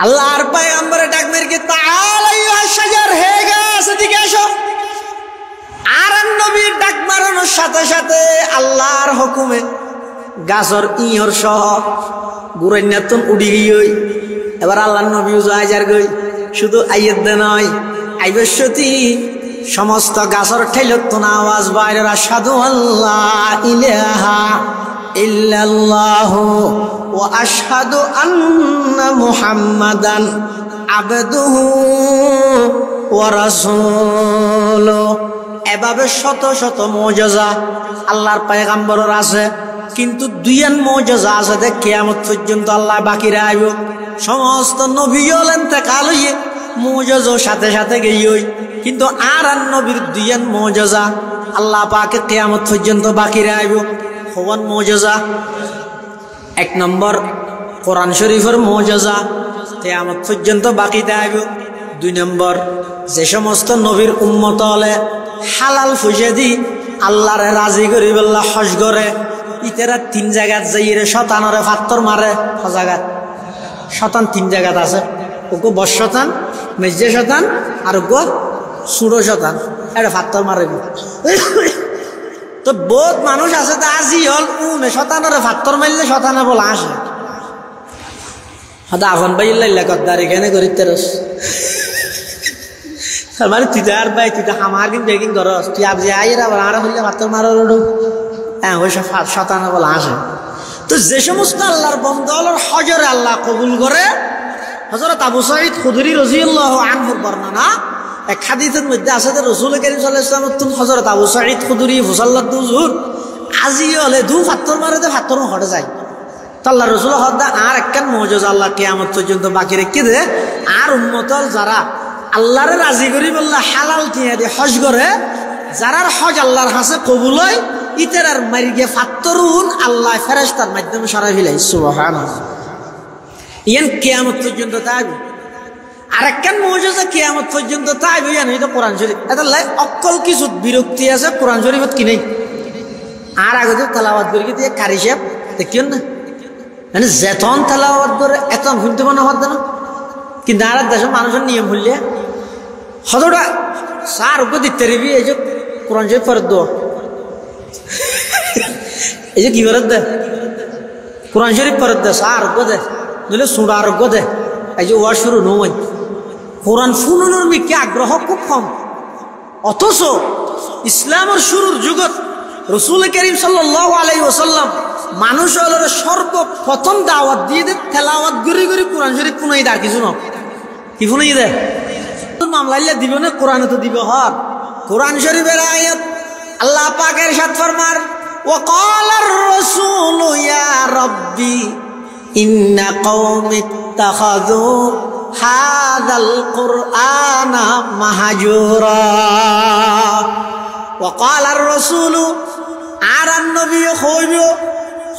আল্লাহর পয়গম্বরে ডাক মেরে তাআলা আইয়ুহা শাজার, হে গাছ এদিকে আসো। আর নবীর ডাক মারানোর সাথে সাথে আল্লাহর হুকুমে গাছর ইহর সহ গুরাইনাতুন উড়ি গই। এবার আল্লাহর নবী যার গই শুধু আইয়ত নয়, আইবশ্যতি সমস্ত গাছর ঠেলতুন আওয়াজ বাইরে, আশহাদু আল্লাহ ইলাহা ইল্লাল্লাহু ওয়া আশহাদু আন্না মুহাম্মাদান আবদুহু ওয়া রাসূলুহু। এভাবে শত শত মুজিজা আল্লাহর পয়গম্বরের আছে, কিন্তু দুইয়ান মুজিজা আছে যে কিয়ামত পর্যন্ত আল্লাহ বাকি রাখব। সমস্ত নবী হলেন ইন্তেকাল হইয়ে মুজিজার সাথে সাথে গইই, কিন্তু আর নবীর দুইয়ান মুজিজা আল্লাহ পাকে কিয়ামত পর্যন্ত বাকি রাখব। হওয়ান মুজিজা এক নম্বর কোরআন শরীফের মুজিজা কিয়ামত পর্যন্ত বাকি থাকব। দুই নম্বর যে সমস্ত নবীর উম্মত হলে হালাল ফুসে দি আল্লাহরে রাজি করি বললা হজ করে, ইতেরা তিন জায়গাত যাইরে শতানরে ফাত্তর মারে। জায়গাত শতান তিন জায়গাত আছে, ওকে বস শতান, মেজে শতান, আর ওকে সুড়ো শতান, এটা ফাত্তর মারে। তো বহুত মানুষ আছে তো আজি হল শতানরে ফাত্তর মারলে শতানে বলে আসে হয়তো আফন ভাই লাইলা কদ্দার এখানে করি তেরস মানে তুই তো আর ভাই তুই তো আমার কিন্তু বেগিং করস, তুই আর যে আইরা আর হইলে ফাত্তর মারার হ্যাঁ ওই সব শতানে বলে আসে। তো যে সমস্ত আল্লাহর বন্দার হজরে আল্লাহ কবুল করে, হযরত আবু সাঈদ খুদরি রাদিয়াল্লাহু আনহুর বর্ণনা এক হাদিসের মধ্যে আছে যে রাসূল কারীম সাল্লাল্লাহু আলাইহি ওয়াসাল্লাম হযরত আবু সাঈদ খুদরি ফুসাল্লাতু যুর আজি হলে দু ফাত্তর মারে দে ফাত্তর হটে যায়। তো আল্লাহ রাসূল হদা আর একখান মুজিজা আল্লাহ কিয়ামত পর্যন্ত বাকি রেখে দে, আর উম্মতল যারা আল্লাহরে রাজি করি বললা হালাল টিয়া দিয়ে হজ করে, যারার হজ আল্লাহর কাছে কবুল হয় ইতার মারি গিয়ে ফাত্তরুন আল্লাহ ফেরেশতার মাধ্যমে সরাই ফেলাই। সুবহানাল্লাহ। ইয়ান কিয়ামত পর্যন্ত থাকবে। আরেকখান মুজিজা কিয়ামত পর্যন্ত থাকবে, ইয়ান এটা কোরআন শরীফ। এটা লাই অকল কিছু বিরক্তি আছে কোরআন শরীফত কি নেই। আর আগে তো তেলাওয়াত করি কি দিয়ে কারি সাহেব দেখিও না, মানে যেতন তেলাওয়াত করে এত শুনতে মনে হতো না, কিন্তু আর দেশের মানুষের নিয়ম হইলে হতটা সার উপর দিতে রবি এই যে কোরআন শরীফ ফেরত দো, এই যে কি ফেরত দে কোরআন শরীফ ফেরত দে, সার উপর দে নইলে সুরা আরোগ্য দে। এই যে ওয়ার শুরু নয়, কোরআন শুনানোর মিকে আগ্রহ খুব কম, অথচ ইসলামের শুরুর যুগত রাসূল কারীম সাল্লাল্লাহু আলাইহি ওয়াসাল্লাম মানুষ হলের সর্বপ্রথম দাওয়াত দিয়ে দে তেলাওয়াত গুরি গুরি কোরআন শরীফ পুনাই দা কিছু না কি পুনাই দে মামলাইলে দিব না, কোরআনে তো দিব। হর কোরআন শরীফের আয়াত আল্লাহ পাক ইরশাদ ফরমার, ওয়া ক্বালার রাসূলু ইয়া রাব্বি ইন্না কওমি ইত্তাখাযু হাযাল কুরআনা মাহজুরা। ওয়া ক্বালার রাসূলু আর নবী কইব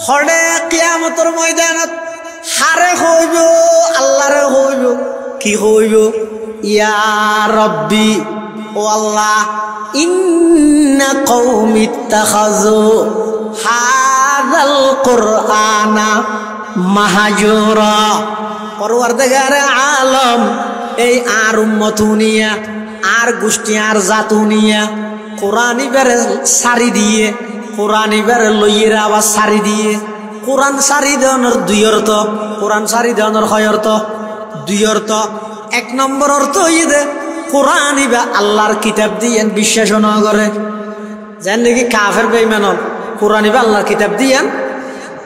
হড়ে কিয়ামতের ময়দানত হারে কইব আল্লাহরে কইব কি কইব, ইয়া রাব্বি ও আল্লাহ ইন্না কওমি ইত্তাখাযু হাযাল কুরআনা মাহজুরা। পরওয়ারদিগারে আলম এই আর উম্মতুনিয়া আর গোষ্ঠী আর জাতুনিয়া কোরআন ইবারে সারি দিয়ে, কোরআন ইবারে লইয়ের আবার সারি দিয়ে, কোরআন সারি দেওয়ানোর দুই অর্থ, কোরআন সারি দেওয়ানোর হয় অর্থ দুই অর্থ। এক নম্বর অর্থ হইয়ে দে কোরআন ইবা আল্লাহর কিতাব দিয়েন বিশ্বাস না করে, যেন নাকি কাফের বেঈমান কোরআন ইবা আল্লাহর কিতাব দিয়েন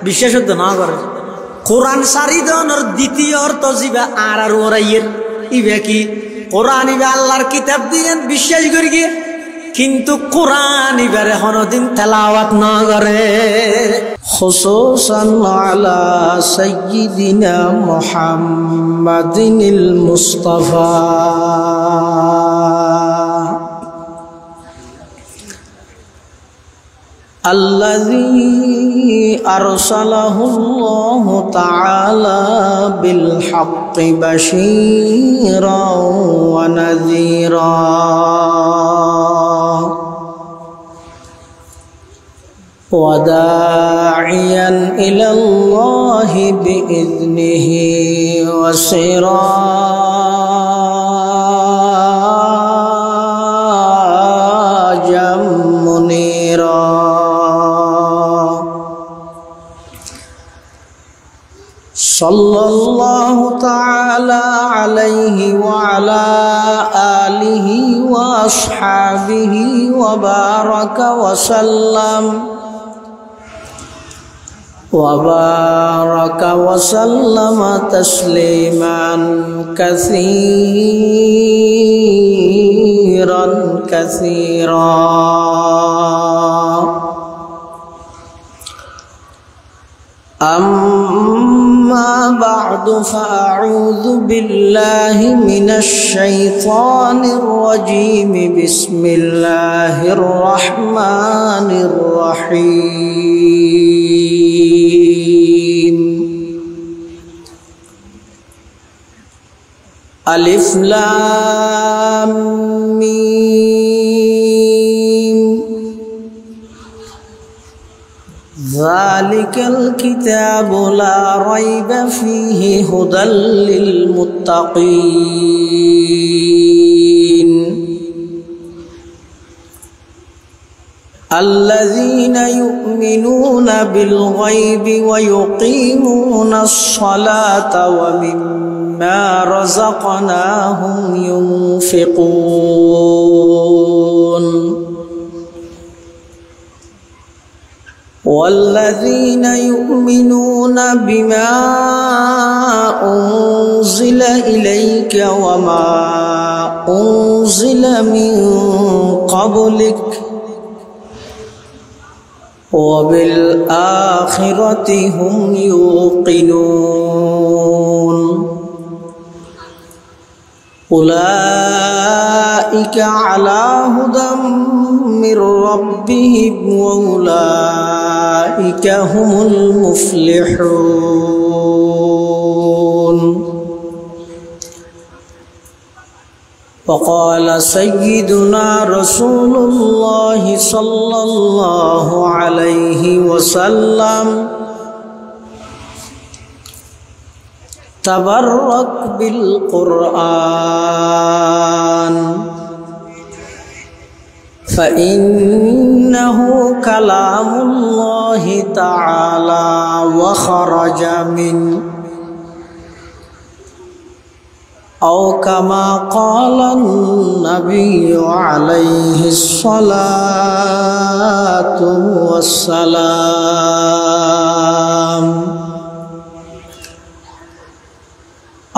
বিশ্বাস না করে। কোরআন সারি দেওয়ানোর দ্বিতীয় অর্থ জিবা আর আর ওরাইয়ের ইবা কি কোরআন ইবা আল্লাহর কিতাব দিয়েন বিশ্বাস করি গিয়ে, কিন্তু কোরআন ইবারে কোনদিন তেলাওয়াত না করে। খুসুসান আলা সাইয়্যিদিনা মুহাম্মাদিনিল মুস্তাফা الذي أرسله الله تعالى بالحق بشيرا ونذيرا وداعيا داعيا إلى الله بإذنه وسراجا منيرا صلى الله تعالى عليه وعلى آله وأصحابه وبارك وسلم تسليما كثيرا كثيرا. أما بعد فأعوذ بالله من الشيطان الرجيم. بسم الله الرحمن الرحيم. ألف لام ميم. ذلك الكتاب لا ريب فيه هدى للمتقين الذين يؤمنون بالغيب ويقيمون الصلاة ومما رزقناهم ينفقون والذين يؤمنون بما أنزل إليك وما أنزل من قبلك وبالآخرة هم يوقنون أولئك على هدى من ربهم وأولئك هم المفلحون. وقال سيدنا رسول الله صلى الله عليه وسلم تبرك بالقرآن فإنه كلام الله تعالى وخرج منه أو كما قال النبي عليه الصلاة والسلام.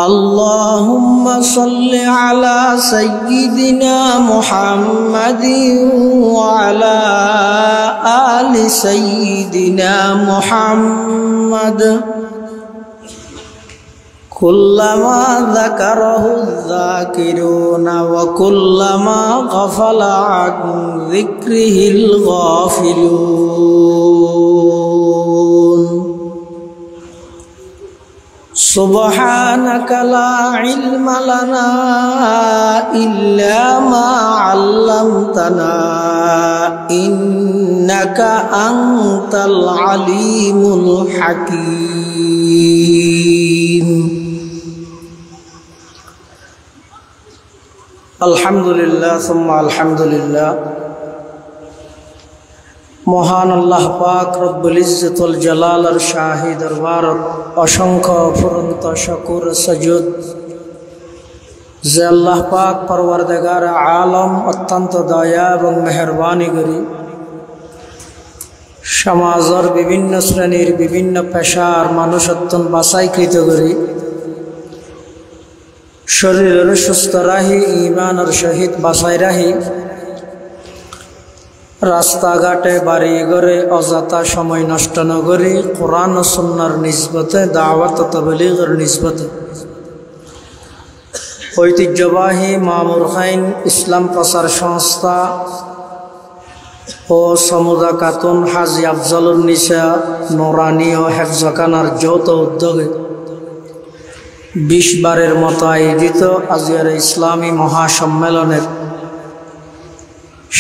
اللهم صل على سيدنا محمد وعلى آل سيدنا محمد كلما ذكره الذاكرون وكلما غفل عن ذكره الغافلون. سبحانك لا علم لنا إلا ما علمتنا إنك أنت العليم الحكيم. আলহামদুলিল্লাহ সুম্মা আলহামদুলিল্লাহ। মহান আল্লাহ পাক রব্বুল ইজ্জতুল জালালের শাহী দরবারত অসংখ্য অফুরন্ত শুকর সুজুদ যে আল্লাহ পাক পরওয়ারদিগার আলম অত্যন্ত দয়া এবং মেহেরবানি করি সমাজের বিভিন্ন শ্রেণীর বিভিন্ন পেশার মানুষ অত্যন্ত বাছাইকৃত করি শরীরের সুস্থ রাহি ইমানের সহিত বাছাই রাহি রাস্তাঘাটে বাড়ি ঘরে অযথা সময় নষ্ট ন করি কোরআন ও সুন্নাহর নিসবতে দাওয়াত ও তাবলীগের নিসবতে ঐতিহ্যবাহী মামুর খাইন ইসলাম প্রচার সংস্থা ও সমুদা খাতুন হাজী আফজালুন নিসা নুরানী ও হেফজখানার যৌথ উদ্যোগে 20 বারের মতো আয়োজিত আজিয়ার ইসলামী মহাসম্মেলনের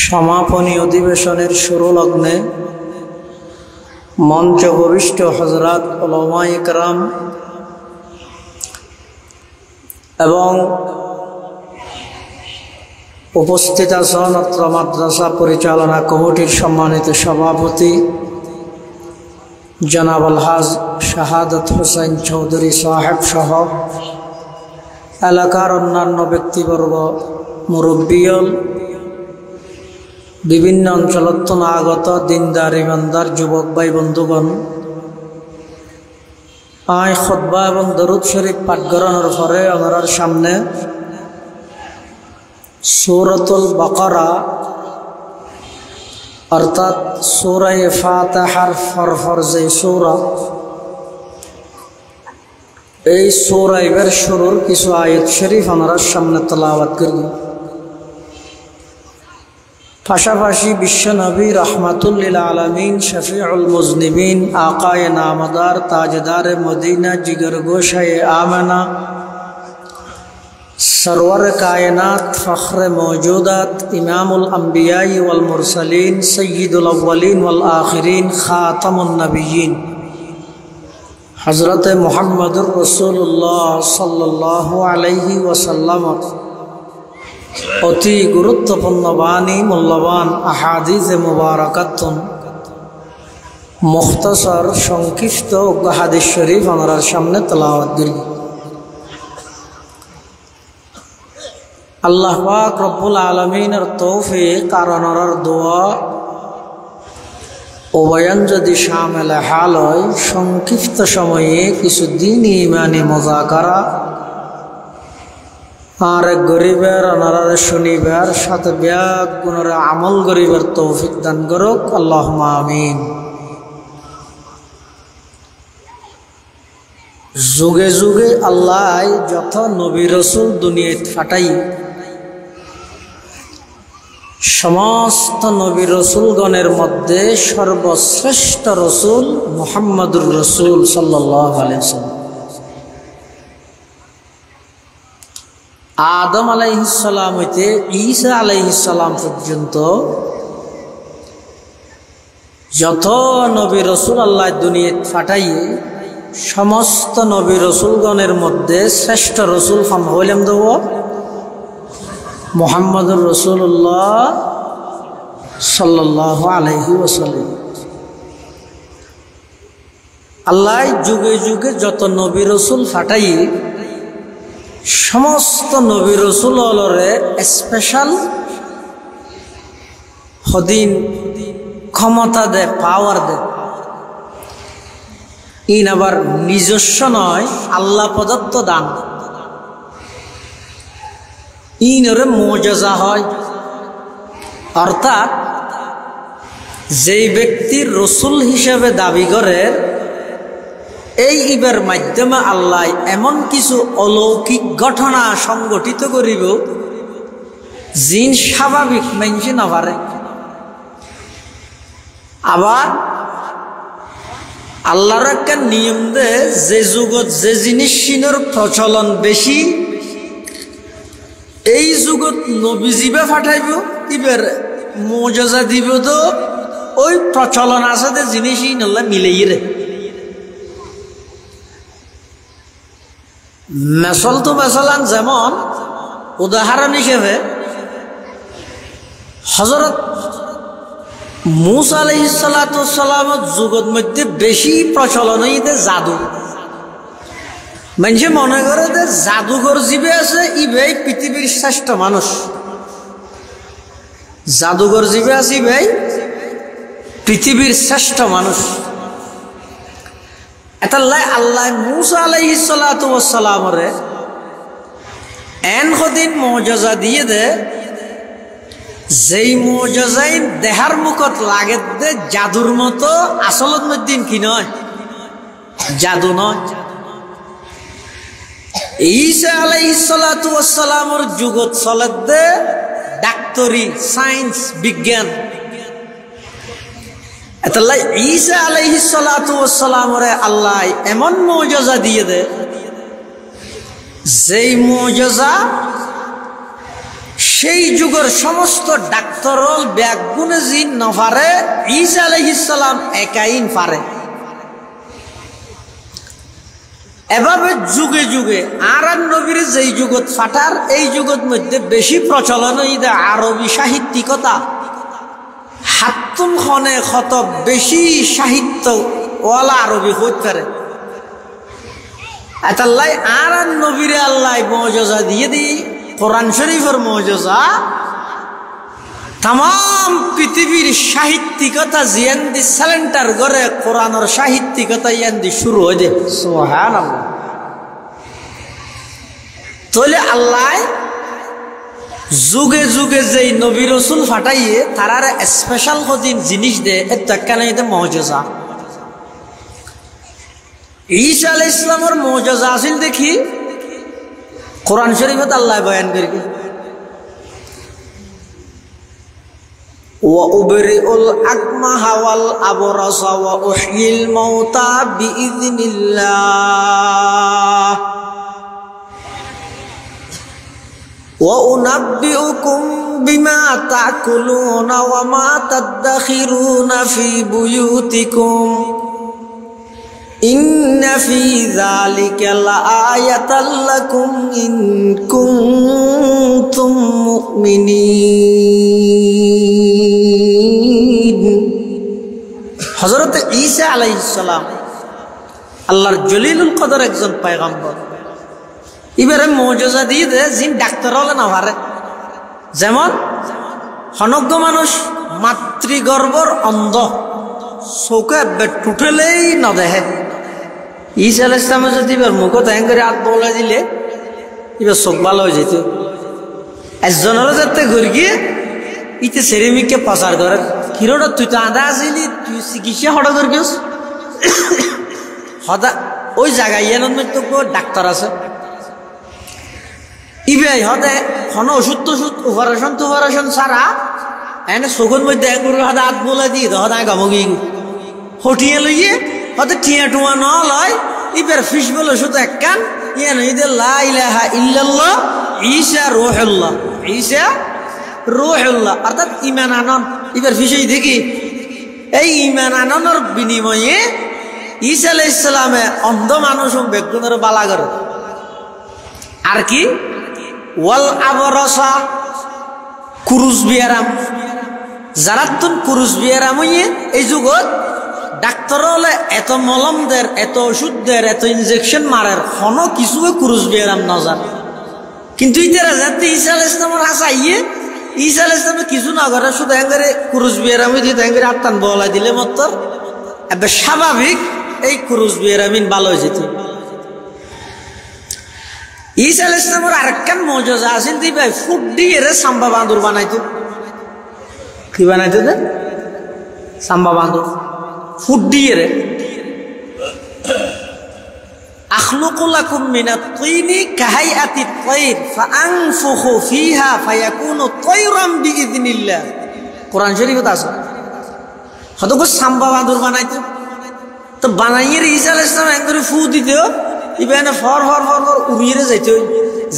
সমাপনী অধিবেশনের শুরু লগ্নে মঞ্চ উপবিষ্ট হযরত উলামায়ে কেরাম এবং উপস্থিত আছেন অত্র মাদ্রাসা পরিচালনা কমিটির সম্মানিত সভাপতি জনাব আলহাজ শাহাদাত হোসেন চৌধুরী সাহেব সহ এলাকার অন্যান্য ব্যক্তিবর্গ, মুরব্বিয়ল, বিভিন্ন অঞ্চলত আগত দিনদার ইমানদার যুবক ভাই বন্ধুগণ, আয় খুতবা এবং দরুদ শরীফ পাঠ করানোর পরে আমাদের সামনে সূরাতুল বাকারা অর্থাৎ সূরা ফাতিহার পরপর যে সূরা, এই সূরা এর শুরুর কিছু আয়াত শরীফ আমাদের সামনে তেলাওয়াত করব। পাশাপাশি বিশ্বনবী রাহমাতুল লিল আলামিন শফিউল মুজনিবিন আকায়ে নামদার তাজদার মদিনা জিগর গোশায়ে আমানা सरवर कायनात फ़ख्र मौजूदात इमामुल अंबियाई वल मुरसलीन सय्यिदुल अव्वलीन वल आखिरीन खातमुन नबिय्यीन हज़रत मुहम्मदुर रसूलुल्लाह सल्लल्लाहु अलैहि वसल्लम अति गुरुत्वपूर्ण बानी मूल्यवान अहादीस मुबारकातुन मुख्तसर संक्षिप्त हादीस शरीफ हमारे सामने तेलावत करी। আল্লাহ পাক রব্বুল আলামিনের তৌফিক আর ওনার দোয়া ও বয়ান যদি শামিল হাল হয়, সংক্ষিপ্ত সময়ে কিছু দ্বীনি ইমানি মুযাকারা আর গরিবের ওনার শুনিবার সাথে ব্যাগ গুণের আমল গরিবের তৌফিক দান করুক, আল্লাহুম্মা আমিন। যুগে যুগে আল্লাহ যত নবী রসুল দুনিয়াত ফাটাই, সমস্ত নবী রসুলগণের মধ্যে সর্বশ্রেষ্ঠ রসুল মুহাম্মদুর রসুল সাল্লাল্লাহু আলাইহি ওয়াসাল্লাম। আদম আলাইহিস সালাম হইতে ঈসা আলাইহিস সালাম পর্যন্ত যত নবী রসুল আল্লাহ দুনিয়াত ফাটাইয়ে, সমস্ত নবী রসুলগণের মধ্যে শ্রেষ্ঠ রসুল হইলাম দেব মুহাম্মদুর রাসূলুল্লাহ সাল্লাল্লাহু আলাইহি ওয়াসাল্লাম। আল্লাহ যুগে যুগে যত নবী রসুল ফাটাই, সমস্ত নবী রসুলরে স্পেশাল হদিন ক্ষমতা দে, পাওয়ার দে। ইন আবার নিজস্ব নয়, আল্লাহ প্রদত্ত দান। ইনরে মুজিজা হয়, অর্থাৎ যেই ব্যক্তি রসুল হিসেবে দাবি করে, এই ইবের মাধ্যমে আল্লাহ এমন কিছু অলৌকিক ঘটনা সংগঠিত করিব জিন স্বাভাবিক মানছে না পারে। আবার আল্লাহর একটা নিয়ম দে, যে যুগত যে জিনিস সিনোর প্রচলন বেশি, এই যুগত নবী জিবে ফাটাইব, ইবের মুজিজা দিব, তো ওই প্রচলন আছে যে জিনিসই নল্লা মিলেই রে। মেসল তো মেসলান, যেমন উদাহরণ হিসেবে হযরত মূসা আলাইহিস সালাতু ওয়াস সালামের যুগের মধ্যে বেশি প্রচলন হইতে জাদু। মানুষে মনে করে যে জাদুঘর জিবে আছে, ইবেই পৃথিবীর শ্রেষ্ঠ মানুষ। জাদুঘর জিবে আছে, ইবেই পৃথিবীর শ্রেষ্ঠ মানুষ। এতাল্লাই আল্লাহ মূসা আলাইহিস সালাতু ওয়াস সালামরে এন কদিন মুজিজা দিয়ে দে, যেই মুজিজাই দেহার মুখত লাগে দে জাদুর মতো, আসলত মধ্যে কি নয়, জাদু নয়। ঈসা আলাইহিস সালাতু ওয়াস সালামের যুগত চলে দে ডাক্তারি, সায়েন্স, বিজ্ঞান। এতাল্লাই ঈসা আলাইহিস সালাতু ওয়াস সালামরে আল্লাহ এমন মুজিজা দিয়ে দে, যেই মুজিজা সেই যুগের সমস্ত ডাক্তারল ব্যাগুনে জিন নফারে ঈসা আলাইহিস সালাম একাইন পারে। এভাবে যুগে যুগে আর নবীর যেই যুগত ফাটার এই যুগত মধ্যে বেশি প্রচলন ইদা আরবি সাহিত্যিকতা হাত্তুম খনে কত বেশি সাহিত্য ওয়ালা আরবি হইতে পারে। এতাল্লাই আর নবীর আল্লাহ মুজিজা দিয়ে দিই কোরআন শরীফের মুজিজা তাম পৃথিবীর সাহিত্যিকতা জিয়ান্দি স্যালেন্টার করে কোরআনের সাহিত্যিকতা ইয়ান্দি শুরু হয়ে যায়। সুবহানাল্লাহ। তাহলে আল্লাহ যুগে যুগে যেই নবী রাসূল ফাটাইয়ে তারার স্পেশাল কদিন জিনিস দেয় এটা কেন এটা মুজিজা। ঈসা আলাইহিস সালামের মুজিজা আছিল দেখি কোরআন শরীফত আল্লাহ বয়ান করে ওয়াউবরিউল আকমাহা ওয়াল আবরাসা ওয়া উহয়িল মাউতা বিইذনিল্লাহ ওয়া উনাব্বিউকুম বিমা তাকুলুনা ওয়া মা তাদাখিরুনা ফি বুয়ুতিকুম ইন্না ফি যালিকা লাআয়াতাল লাকুম ইন কুনতুম মুমিনিন। হযরত ঈসা আলাইহিস সালাম আল্লাহর জলিলুল কদর একজন পয়গম্বর। এবারে মুজিজা দিয়ে দে জিন ডাক্তার হলে না পারে। যেমন হনজ্ঞ মানুষ মাতৃগর্ভর অন্ধ চোখে টুটেলেই না দেখে। ঈসা আলাইহিস সালামে যদি এবার মুখত হ্যাং করে হাত বলে দিলে এবার চোখ ভালো হয়ে যেত। একজনেরও যাতে ঘুরে গিয়ে ইতে সেরেমিককে প্রচার করে হিরোটা তুই তো আধা আসিলি তুই চিকিৎসা হঠাৎ করে গেছ হঠাৎ ওই জায়গায় ইয়ানোর মধ্যে ডাক্তার আছে ইবাই হতে কোনো ওষুধ টষুধ অপারেশন ছাড়া এনে চোখের মধ্যে একবার হঠাৎ হাত বলে দিয়ে হঠাৎ গামগি হটিয়ে লইয়ে হতে টিয়া টুয়া ন লয় ইবার ফিস বলে ওষুধ এক কান ইয়ান ঈদে লা ইলাহা ইল্লাল্লাহ ঈসা রূহুল্লাহ ঈসা রূহুল্লাহ অর্থাৎ ঈমান আনন। এবার ফিসই দেখি এই ঈমান আননের বিনিময়ে ঈসা আলাইহিস সালামে অন্ধ মানুষ বেগুনের বালা করে। আর কি ওয়াল আবরাসা কুরুজ বিয়ারাম যারা তুন কুরুজ বিয়ারাম হইয়ে এই যুগত ডাক্তার হলে এত মলম দের এত ওষুধ দের এত ইনজেকশন মারার কোনো কিছু কুরুজ বিয়ারাম নজার। কিন্তু ইতারা যাতে ঈসা আলাইহিস সালামের আসাইয়ে ঈসা আলাইহিস সালামে কিছু না করে শুধু এঙ্গারে কুরুজ বিয়ারামি দিয়ে এঙ্গারে আত্মান বলা দিলে মত এবার স্বাভাবিক এই কুরুজ বিয়ারামিন ভালো হয়ে যেত। ঈসা আলাইহিস সালামের আরেকখান মুজিজা আছে ভাই ফুট দিয়ে সাম্বা বান্দর বানাইতো। কি বানাইতো যে সাম্বা বান্দর ফুট দিয়ে রে আখলুকু লাকুম মিনাত তিনি কাহাইআতিত তাইর ফাআনফুখু ফিহা ফায়াকুনু তায়রাম বিইذনিল্লাহ। কোরআন শরীফত আছে হয়তো সাম্বা বান্দর বানাইতো তো বানাইয়ে ঈসা আলাইহিস সালাম একবারে ফু দিতেও ইবেনে ফর ফর ফর ফর উড়িয়ে যাইতো।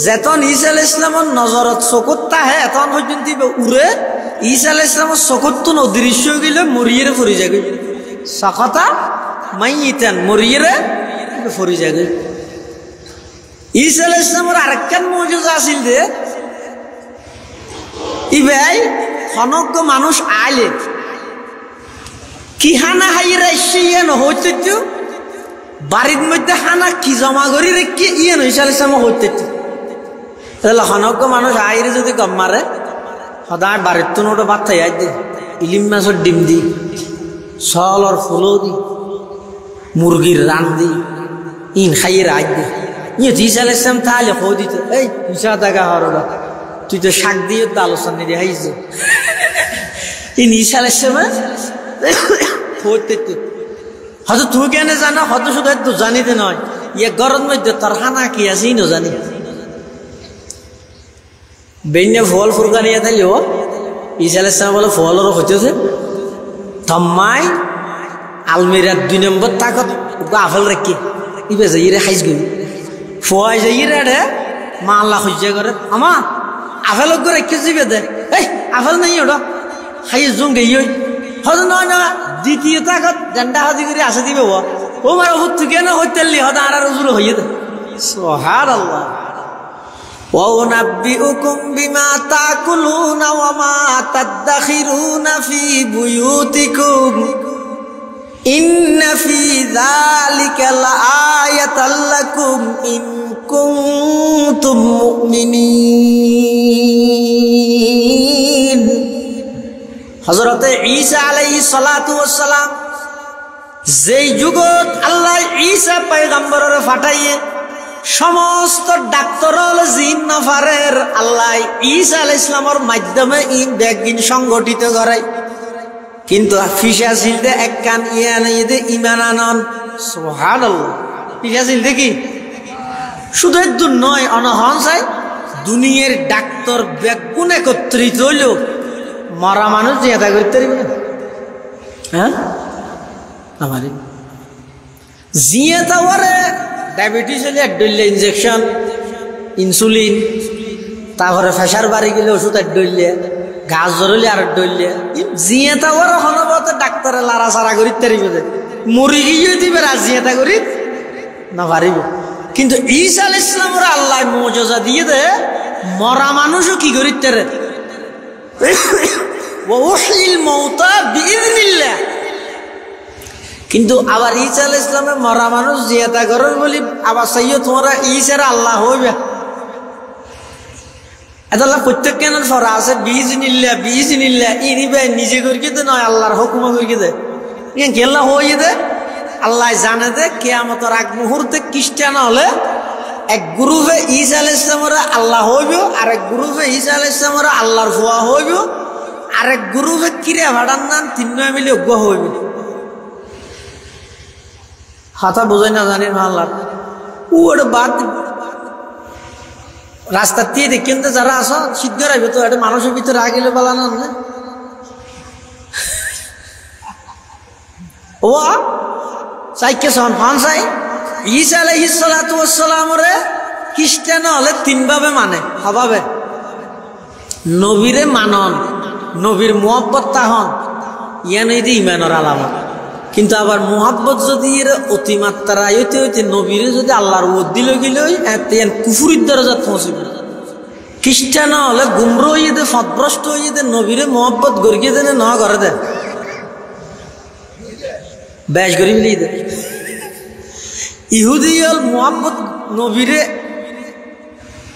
যেতন ঈসা আলাইহিস সালামের নজরত চকুত তাহে এতন পর্যন্ত উড়ে ঈসা আলাইহিস সালামের চকুত তো অদৃশ্য হয়ে গেলে মরিয়ে পড়ে যাবে সাকাতা মাইয়িতান মরিয়ে পড়ে যাবে। ঈসা আলাইহিস সালামের আরেকখান মুজিজা আছিল যে ইবাই হনজ্ঞ মানুষ আইলে কি হানা হাইয়ে রাইছে ইয়েন হইতে বাড়ির মধ্যে হানা কি জমা করি রেখে ইয়েন ঈসা আলাইহিস সালাম হইতে তাহলে হনজ্ঞ মানুষ আইরে যদি গম মারে সদায় বাড়ির তো নোটো ভাত খাই আই দে ইলিম মাছের ডিম দি সলর ফুলও দি মুরগির রান দি ইন খাইয়ে রাখ দে ইয়ে ঈসা আলাইহিস সালাম তাহলে হো দিত এই ঈসা দেখা হরবা তুই তো শাক দিয়ে তো আলোচনা দিয়ে হাইছে ইন ঈসা আলাইহিস সালাম হইতে হয়তো তুই কেন জানা হয়তো শুধু তো জানিতে নয় ইয়ে গরম মধ্যে তোর হানা কি আছে ইনো জানি বেন্যা ফল ফুরকানিয়া থাকলে ও ঈসা আলাইহিস সালাম বলে ফলরও হইতেছে থম্মাই আলমিরার 2 নম্বর তাকত আফল রাখি ইবে যাই রে খাইস গই ফয় যাই রে মা আল্লাহ খুঁজে করে আমা আফেল করে কি জিবে দে এই আফেল নাই ওটা খাই জঙ্গে ইয় হজ নয় না দ্বিতীয় তাকত জান্ডা হাজি করে আসে দিবে ও মারা হচ্ছে কেন হইতেলি হদা আর উজুর হইয়ে দে সুবহানাল্লাহ وَأُنَبِّئُكُمْ بِمَا تَأْكُلُونَ وَمَا تَدَّخِرُونَ فِي بُيُوتِكُمْ إِنَّ فِي ذَلِكَ لَآيَةً لَكُمْ إِن كُنتُم مُؤْمِنِينَ হযরত ঈসা আলাইহিস সালাতু ওয়াস সালাম যেই যুগত আল্লাহ ঈসা পয়গম্বরের ফাটাইয়ে সমস্ত ডাক্তার জিন নফারের আল্লাহ ঈসা আলাইহিস সালামের মাধ্যমে ই ব্যাগিন সংগঠিত করায় কিন্তু ফিসা সিলতে এক কান ইয়ানে ঈমান আনন সুবহানাল্লাহ ফিসা সিলতে কি শুধু একদম নয় অনহন চাই দুনিয়ার ডাক্তার ব্যাগুন একত্রিত হইল মরা মানুষ জিয়াদা করতে পারবে না হ্যাঁ আমার জিয়াদা ওরে ডায়াবেটিস হলে এক ডইলে ইনজেকশন ইনসুলিন তারপরে প্রেশার বাড়ি গেলে ওষুধ এক ডইলে গাছ জ্বরলে আর এক ডইলে জিয়াদা ওরে হনবত ডাক্তারে লারা সারা করি তারিবে মরি গিয়ে দিবে আর জিয়াদা করি না পারিব কিন্তু ঈসা আলাইহিস সালামের আল্লাহ মুজিজা দিয়ে দে মরা মানুষও কি করি তারে ওয়াহিল মাউতা বিইذনিল্লাহ কিন্তু আবার ঈসা আলাইহিস সালামের মরা মানুষ জিয়াদা করার বলি আবার চাইও তোমরা ঈসার আল্লাহ হইবে আল্লাহ প্রত্যেক কেন ফরা আছে বিইذনিল্লাহ ইনিবে নিজে করিকে দে নয় আল্লাহর হুকুম করিকে দে কেন আল্লাহ হইয়ে দে আল্লাহ জানে দে কিয়ামতের আগ মুহূর্তে খ্রিস্টান হলে এক গ্রুপে ঈসা আলাইহিস সালামের আল্লাহ হইব আর এক গ্রুপে ঈসা আলাইহিস সালামের আল্লাহর ফুয়া হইব আর এক গ্রুপে কিরে ভাড়ার নাম তিনজন মিলে অজ্ঞ হইব হাতা বোঝাই না জানি না আল্লাহ ওটা বাদ রাস্তার দিয়ে দেখেন তো যারা আসো সিদ্ধ রাখবে তো এটা মানুষের ভিতরে আগিলে পালানো না ও চাইকে সন ফান চাই ঈসা আলাইহিস সালাতু ওয়াস সালামরে খ্রিস্টান হলে তিন ভাবে মানে হবাবে নবীরে মানন নবীর মুহাব্বত তাহন ইয়ানে দি ঈমানের আলামত কিন্তু আবার মুহাব্বত যদি এর অতিমাত্রা হইতে হইতে নবীরে যদি আল্লাহর ওয়াদ দিল গিলই এতেন কুফরির দরজাত পৌঁছবে খ্রিস্টান হলে গুমরা হইয়ে দে ফদভ্রষ্ট হইয়ে দে নবীরে মুহাব্বত গরিয়ে দেনে না করে দে বেশ গরিব লিয়ে দে ইহুদি হল মুহাব্বত নবীরে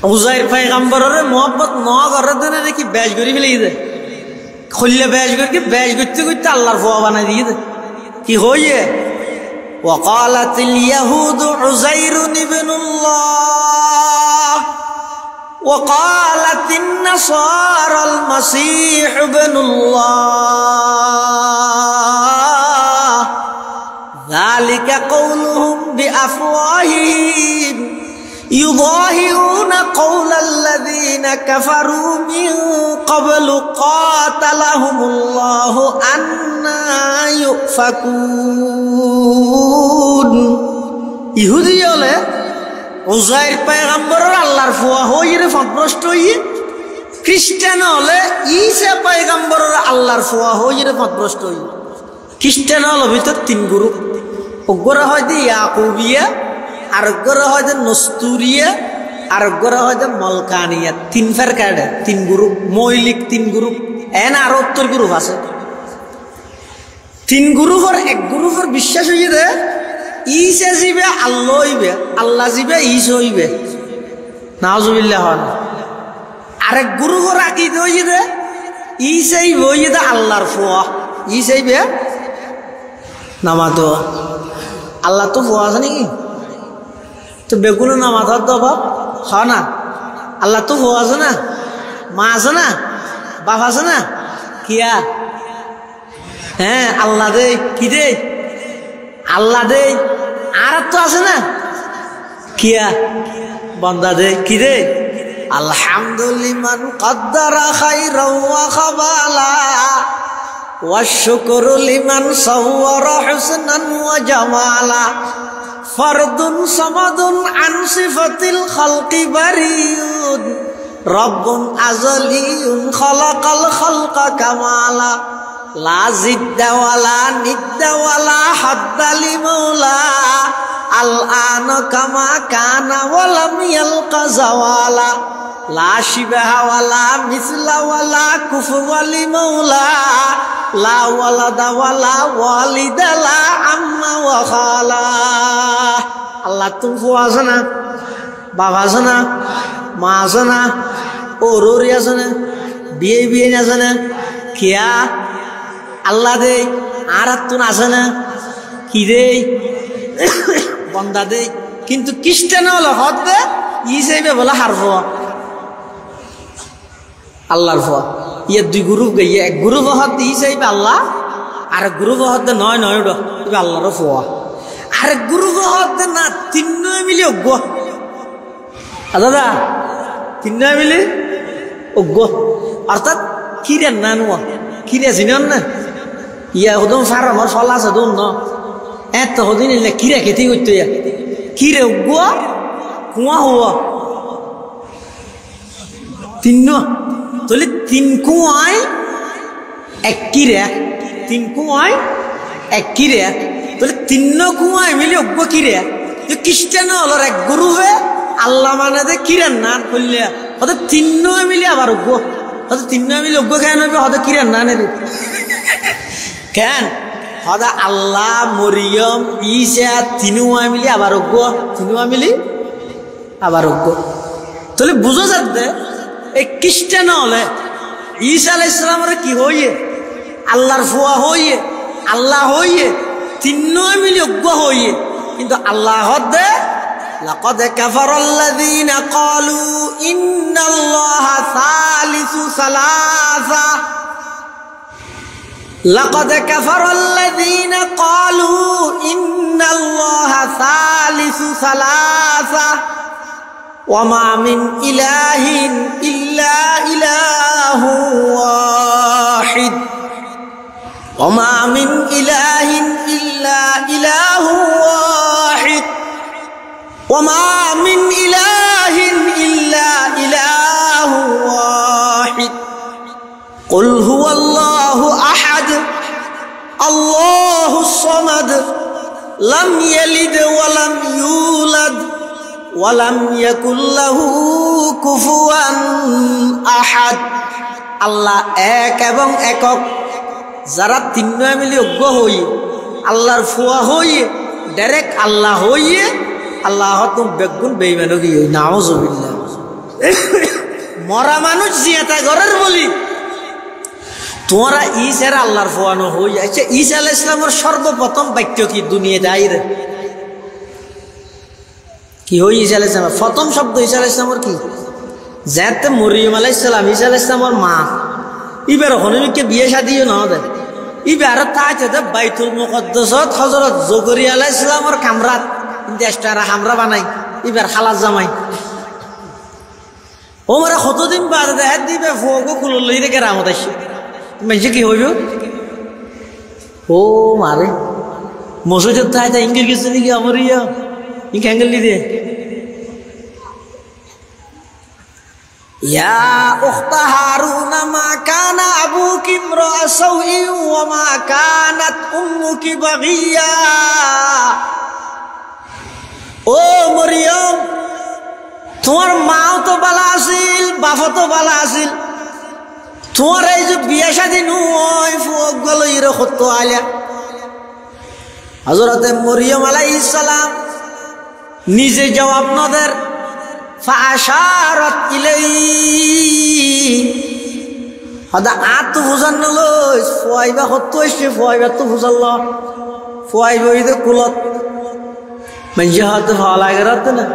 উজাইর পয়গম্বরের মুহাব্বত না করে দেনে নাকি বেশ গরিব লিয়ে দে খুললে বেশ গরিকে বেশ করতে করতে আল্লাহর ফুয়া বানাই দিয়ে দে কি হইয়ে وقالت اليهود عزير ابن الله وقالت النصارى المسيح ابن الله ذلك قولهم بأفواههم يضاهئون قول الذين كفروا من قبل قاتلهم الله أنى يؤفكون ইহুদি হলে উজাইর পয়গম্বরের আল্লাহর ফুয়া হইরে ফদভ্রষ্ট হইয়ে খ্রিস্টান হলে ঈসা পয়গম্বরের আল্লাহর ফুয়া হইরে ফদভ্রষ্ট হইয়ে খ্রিস্টান হল ভিতর তিন গ্রুপ ওগরা হয় যে ইয়াকুবিয়া আরেকগরা হয় যে নস্তুরিয়া আরেকগরা হয় যে মলকানিয়া তিন ফের কাটে তিন গ্রুপ মৌলিক তিন গ্রুপ এন আরো উত্তর গ্রুপ আছে তিন গ্রুপের এক গ্রুপের বিশ্বাস হইয়ে দে ঈসা জিবে আল্লাহ হইবে আল্লাহ জিবে ঈসা হইবে নাউজুবিল্লাহ হন আরেক গ্রুপের আকীদা হইয়ে দে ঈসাই হইয়ে দে আল্লাহর ফুয়া ঈসাই বে নামাতো আল্লাহ তো ফুয়া আছে নাকি তো বেগুলো না মাথার তো অভাব হয় না আল্লাহ তো ফুয়া আছে না মা আছে না বাপ আছে না কিয়া হ্যাঁ আল্লাহ দে কি দে আল্লাহ দে আর তো আছে না কিয়া বান্দা দে কি দে আলহামদুলিল্লাহ কদ্দারা খাইরাও ওয়া খাবালা ওয়া শুকরু লিমান সাওয়ারা হুসনান ওয়া জামালা ফরদুন সামাদুন আন সিফাতিল খালকি বারিয়ুন রব্বুন আজলিউন খালাকাল খালকা কামালা লা জিদ্দা ওয়ালা নিদ্দা ওয়ালা হাদ্দা লিমাওলা আল আন কামা কানা ওয়ালাম ইয়ালকা জাওয়ালা লা শিবাহা ওয়ালা মিসলা ওয়ালা কুফুয়া লিমাওলা লা ওয়ালাদা ওয়ালা ওয়ালিদা লা আম্মা ওয়া খালা। আল্লাহ তুমি ফুয়া আছে না, বাবা আছে না, মা আছে না, ওরি আছে না, বিয়ে আছে না, কিয়া আল্লাহ দে আর তুন আছে না, কি দে বন্দা দে। কিন্তু খ্রিস্টান হলো হদ দে ই চাইবে বলে হার ফুয়া আল্লাহর ফুয়া। ইয়ে দুই গ্রুপ গাইয়ে, এক গ্রুপ হদ ই চাইবে আল্লাহ, আর গ্রুপ হদ নয় নয় আল্লাহর ফুয়া। আর গ্রুপ হদ না তিন মিলি অজ্ঞ দাদা, তিন মিলি অজ্ঞ অর্থাৎ কিরে না নোয়া কিরে চিনন না ইয়া হদম ফার আমার ফল আছে দোন ন এত হদিন এলে কিরে খেতে করতে ইয়া কিরে অজ্ঞ কুয়া হওয়া তিন তাহলে তিন কুয়ায় এক কিরে, তিন কুয়ায় এক কিরে, তাহলে তিন কুয়ায় মিলি অজ্ঞ কিরে। খ্রিস্টান হলো এক গ্রুপে আল্লাহ মানে দে কিরেন না করলে হয়তো তিন মিলি আবার অজ্ঞ, হয়তো তিন মিলি অজ্ঞ কেন হবে, হয়তো কিরেন না নেবে কেন হয়তো আল্লাহ মরিয়ম ঈসা তিনুয়া মিলি আবার অজ্ঞ, তিনুয়া মিলি আবার অজ্ঞ। তাহলে বুঝো যাতে এই খ্রিস্টান হলে ঈসা আলাইহিস সালামের কি হইয়ে আল্লাহর ফুয়া হইয়ে আল্লাহ হইয়ে তিন মিলি অজ্ঞ হইয়ে, কিন্তু আল্লাহ হদে লাকাদ কাফারাল্লাযীনা ক্বালু ইন্নাল্লাহা সালিসু সালাসা লাকাদ কাফারাল্লাযীনা ক্বালু ইন্নাল্লাহা সালিসু সালাসা ওয়া মা মিন ইলাহিন ইল্লা ইলাহু ওয়াহিদ ওয়া মা মিন ইলাহিন ইল্লা ইলাহু ওয়াহিদ ওয়া মা মিন ইলাহিন ইল্লা ইলাহু ওয়াহিদ কুল হুয়াল্লাহু আহাদ আল্লাহুস সামাদ লাম ইয়ালিদ ওয়া লাম ইউলাদ ওয়া লাম ইয়াকুল লাহু কুফুয়ান আহাদ। আল্লাহ এক এবং একক, যারা তিন মিলি অজ্ঞ হই আল্লাহর ফুয়া হইয়ে ডাইরেক্ট আল্লাহ হইয়ে আল্লাহ তুমি বেগুন বেইমানো কি নাউজুবিল্লাহ। মরা মানুষ জিয়াতা ঘরের বলি তোমরা ঈসার আল্লাহর ফুয়ানো হই। আচ্ছা ঈসা আলাইহিস সালামের সর্বপ্রথম বাক্য কি দুনিয়াতে আইরে কি হই? ঈসা আলাইহিস সালাম প্রথম শব্দ ঈসা আলাইহিস সালামের কি? যাতে মরিয়ম আলাইহিস সালাম ঈসা আলাইহিস সালামের মা ইবার হনমিকে বিয়ে শাদিও না দেয় ইবার তাইতে বাইতুল মুকদ্দাসত হযরত জকরিয়া আলাইহিস সালামের কামরাত দেশটারা হামরা বানাই ইবার খালাস জামাই ওমরা কতদিন বাদ দেখাত দিবে ফুয়াগো কুল লইরে কেরামত আসে মানে কি হইব? ও মারে মসজিদের তাইতে ইঙ্গির গেছে নাকি আমার ইয়া ইঙ্গ অ্যাঙ্গেল দিয়ে ইয়া উখতা হারুনা মা কানা আবুকি ইমরা সাউই ওয়া মা কানাত উম্মুকি বাগিয়া। ও মরিয়ম তোমার মাও তো বালা আছিল বাপও তো বালা আছিল, তোমার এই যে বিয়া শাদী নয় ফুয়ক গেল ইরে কত আলিয়া। হযরতে মরিয়ম আলাইহিস সালাম নিজে জবাব নদের ফাশারাত ইলাইহি হদা আত বুঝান লই ফুয়াইবা কত এসে ফুয়াইবা তো বুঝাল্লা ফুয়াইবা ইদে কুলত মানে হাত ভালা গরাত না।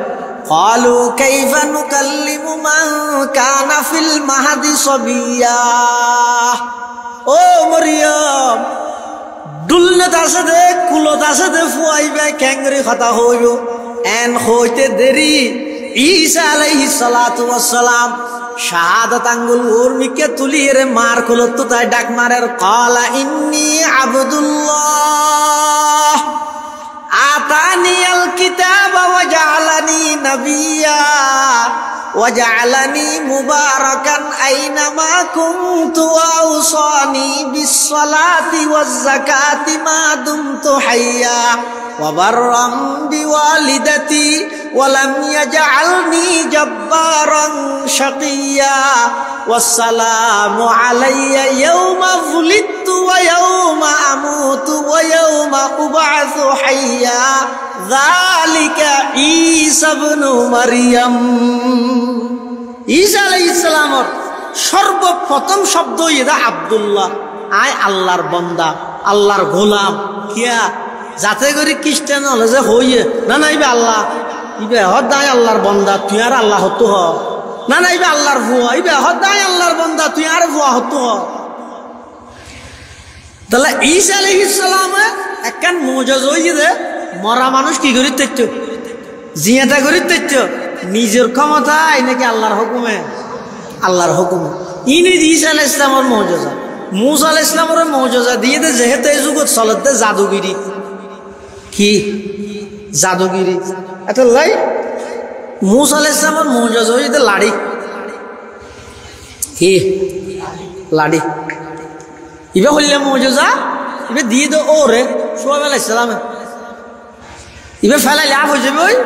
قالوا كيف نكلم من كان في المهد صبيا। ও মরিয়ম দুলনত আছে দে কুলত আছে দে ফুয়াইবা ক্যাংরি কথা হইব এন হইতে দেরি। ঈসা আলাইহিস সালাতু ওয়াস সালাম শাহাদাত আঙ্গুল উর্মিকে তুলিয়ে রে মার কুলত তো তাই ডাক মারের ক্বালা ইন্নী আবদুল্লাহ আতানিয়াল কিতাবা ওয়া জাআলানি নাবিয়্যা ওয়া জাআলানি মুবারাকান আইনামা কুনতু ওয়া আওসানি বিস-সালাতি ওয়াজ-যাকাতি মা দুমতু হাইয়্যা ওয়া বাররাম বিওয়ালিদাতি ওয়া লাম ইয়াজআলনি জাব্বারান শাকিয়্যা ওয়াসসালামু আলাইয়া ইয়াওমা উলিদতু ওয়া ইয়াওমা আমুতু ওয়া ইয়াওমা উবআসু হাইয়্যা যালিকা ঈসা ইবনু মারইয়াম। ঈসা আলাইহিস সালামের সর্বপ্রথম শব্দ এটা আব্দুল্লাহ, আয় আল্লাহর বান্দা, আল্লাহর গোলাম। কিয়া যাতে করে খ্রিস্টান হলে যে হইয়ে না না ইবে আল্লাহ, ইবে হদায় আল্লাহর বান্দা, তুই আর আল্লাহ হতো হ, না না ইবে আল্লাহর ভুয়া, ইবে হদায় আল্লাহর বান্দা, তুই আর ভুয়া হতো হ। তাহলে ঈসা আলাইহিস সালামে একখান মুজিজা হইয়ে মরা মানুষ কি করি তৈত্য, জিয়াটা করি তৈত্য, নিজের ক্ষমতায় নাকি আল্লাহর হুকুমে, আল্লাহর হুকুমে। ইনি ঈসা আলাইহিস সালামের মুজিজা। মুসা আলাইহিস সালামের মুজিজা দিয়ে দে যেহেতু এই যুগত চলতে জাদুগিরি, কি জাদুগিরি এত লাই। মুসা আলাইহিস সালামের মুজিজা হইতে লাড়ি, কি লাড়ি, ইবে হইলে মুজিজা, ইবে দিয়ে দে ওরে শুআয়ব আলাইহিস সালামে, ইবে ফেলাইলে আফ হয়ে যাবে,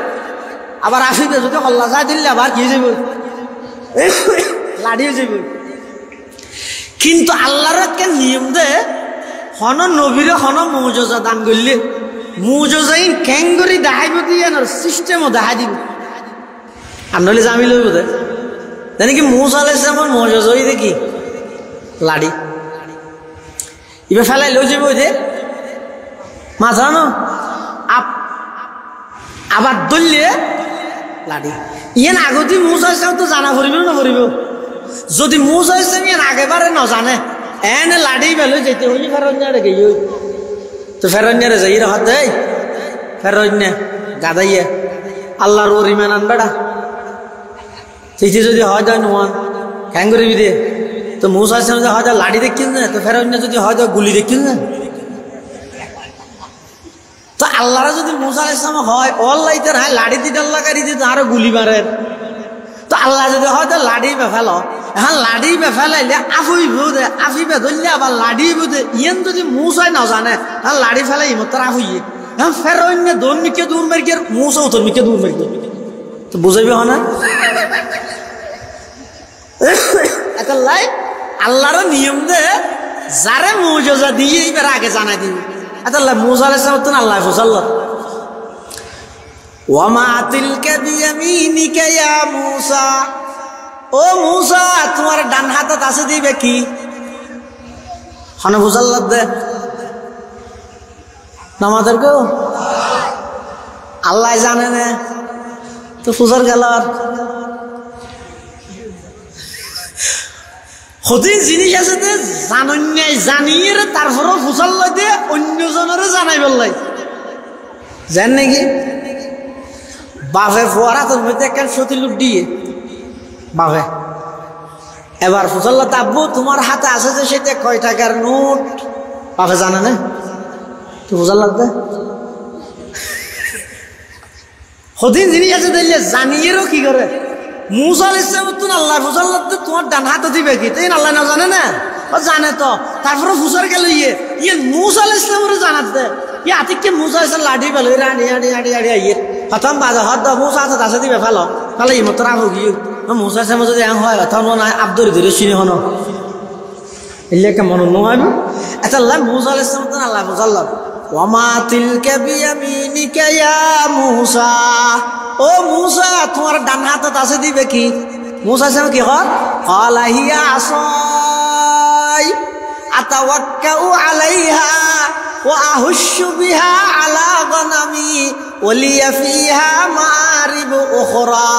আবার আসিবে যদি হল্লা যায় দিলে আবার কি যাবে, লাড়ি হয়ে যাবে। কিন্তু আল্লাহর একটা নিয়ম দে, হন নবীরে হন মুজিজা দান করলে মুজিজাইন ক্যাঙ্গরি দেখাইব দিয়ে সিস্টেমও দেখাই দিব, আর নইলে জামি লইব দে। জানি কি মুসা আলাইহিস সালামের মুজিজা হই দেখি লাড়ি, ইবে ফেলাই লই যাবে ওই যে মাথা ন আবার দলিয়ে লাড়ি। ইয়ান আগতে মুসা আলাইহিস সালাম তো জানা পড়িব না পড়িব, যদি মুসা আলাইহিস সালাম ইয়ান আগেবারে না জানে এনে লাড়ি বেলে যেতে হই ফেরন্যারে গিয়ে তো ফেরন্যারে যাই রাত দেই ফেরন্যা গাদাইয়া আল্লাহর ওর ইমান আন বেড়া সেই যদি হয় যায় নোয়ান হ্যাং করিবি দে। তো মুসা আলাইহিস সালাম হয় লাড়ি দেখিস না, তো ফেরন্যা যদি হয় গুলি দেখিস না। তো আল্লাহরা যদি মুসা আলাইহিস সালাম হয় অল্লাহ ইতার হয় লাড়ি দিতে আল্লাহ কারি দিতে আরো গুলি মারেন। তো আল্লাহ যদি হয়তো লাড়ি বেফেল, এখন লাড়ি বেফেলাইলে আফুইব দে, আফিবে ধরলে আবার লাড়ি দে। ইয়েন যদি মুসাই না জানে হ্যাঁ লাড়ি ফেলাই ইমতার আফুইয়ে, হ্যাঁ ফেরন্য দৌড় মিকে দূর মারিকে মুসাও তোর মিকে দূর মারিকে, তো বুঝাইবে হয় না। এখন লাই আল্লাহর নিয়ম দে যারে মুজিজা দিয়ে এবার আগে জানাই দিবি। আল্লাহ মুসা আলাইহিস সালাম তো আল্লাহ ফুসাল্লাহ ওয়ামা তিলকা বিয়ামিনিকা ইয়া মুসা, ও মুসা তোমার ডান হাতত আছে দিবে কি, হন ফুসাল্লাহ দে নামাজের গো আল্লাহ জানে না, তো ফুসার গেল হতে জিনিস আছে যে জানন্যায় জানিয়ে তারপরেও ফুসাল্লাহ দিয়ে অন্যজনেরও জানাই বললাই জান নাকি। বাপে ফোয়ারা তোর মধ্যে একটা সতী লুট দিয়ে বাপে এবার ফুসাল্লাহ আব্বু তোমার হাতে আছে যে সেটা কয় টাকার নোট, বাপে জানে না, তো ফুসাল্লাহ দে হদিন জিনিস আছে দেখলে জানিয়েরও কি করে। মুসা আলাইহিস সালাম তো আল্লাহ ফুসাল্লাহ তোমার ডান হাতে দিবে কি, তাই আল্লাহ না জানে না, ও জানে তো তারপরে ফুসার গেল ইয়ে মুসা আলাইহিস সালামের জানাত দে ইয়ে আতিককে মুসা আলাইহিস সালাম লাঠি পেল রানি আড়ি আড়ি আড়ি আইয়ে প্রথম বাজা হদ মুসা হাতে দাসে দিবে ফেলো ফেলে ইমতরা হোক মুসা আলাইহিস সালাম যদি হয় তখন না আব্দুর ধরে চিনি হন এলে কেমন নয়। আচ্ছা আল্লাহ মুসা আলাইহিস সালাম তো আল্লাহ ফুসাল্লাহ ওয়ামা তিলকা বিয়ামিনিকা ইয়া মুসা, ও মুসা তোমার ডান হাতত আছে দিবে কি। মুসা আলাইহিস সালাম কি হয় ক্বালা হিয়া আসাই আতাওয়াক্কাউ আলাইহা ওয়া আহুশু বিহা আলা গনামি ওয়া লিয়া ফিহা মাআরিবু উখরা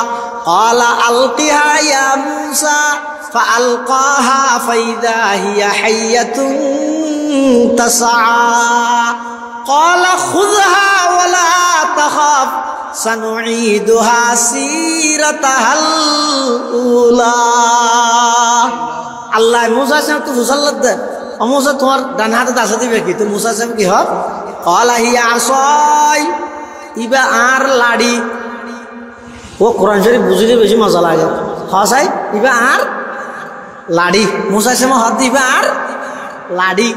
ক্বালা আলকিহা ইয়া মুসা ফাআলকাহা ফাইযা হিয়া হাইয়াতুন তাসআ ক্বালা খুযহা ওয়া লা তাখাফ সানুঈদুহা সিরাতাহাল উলা। আল্লাহ মুসা আলাইহিস সালাম তো ফুসাল্লাহ দে, ও মুসা তোমার ডান হাতে দাসা দিবে কি, তো মুসা আলাইহিস সালাম কি হয় ক্বালা হিয়া আসাই, ইবা আর লাড়ি। ও কোরআন শরীফ বুঝিলে বেশি মজা লাগে। হসাই ইবা আর লাড়ি, মুসা সময় হাত দিবা আর লাড়ি।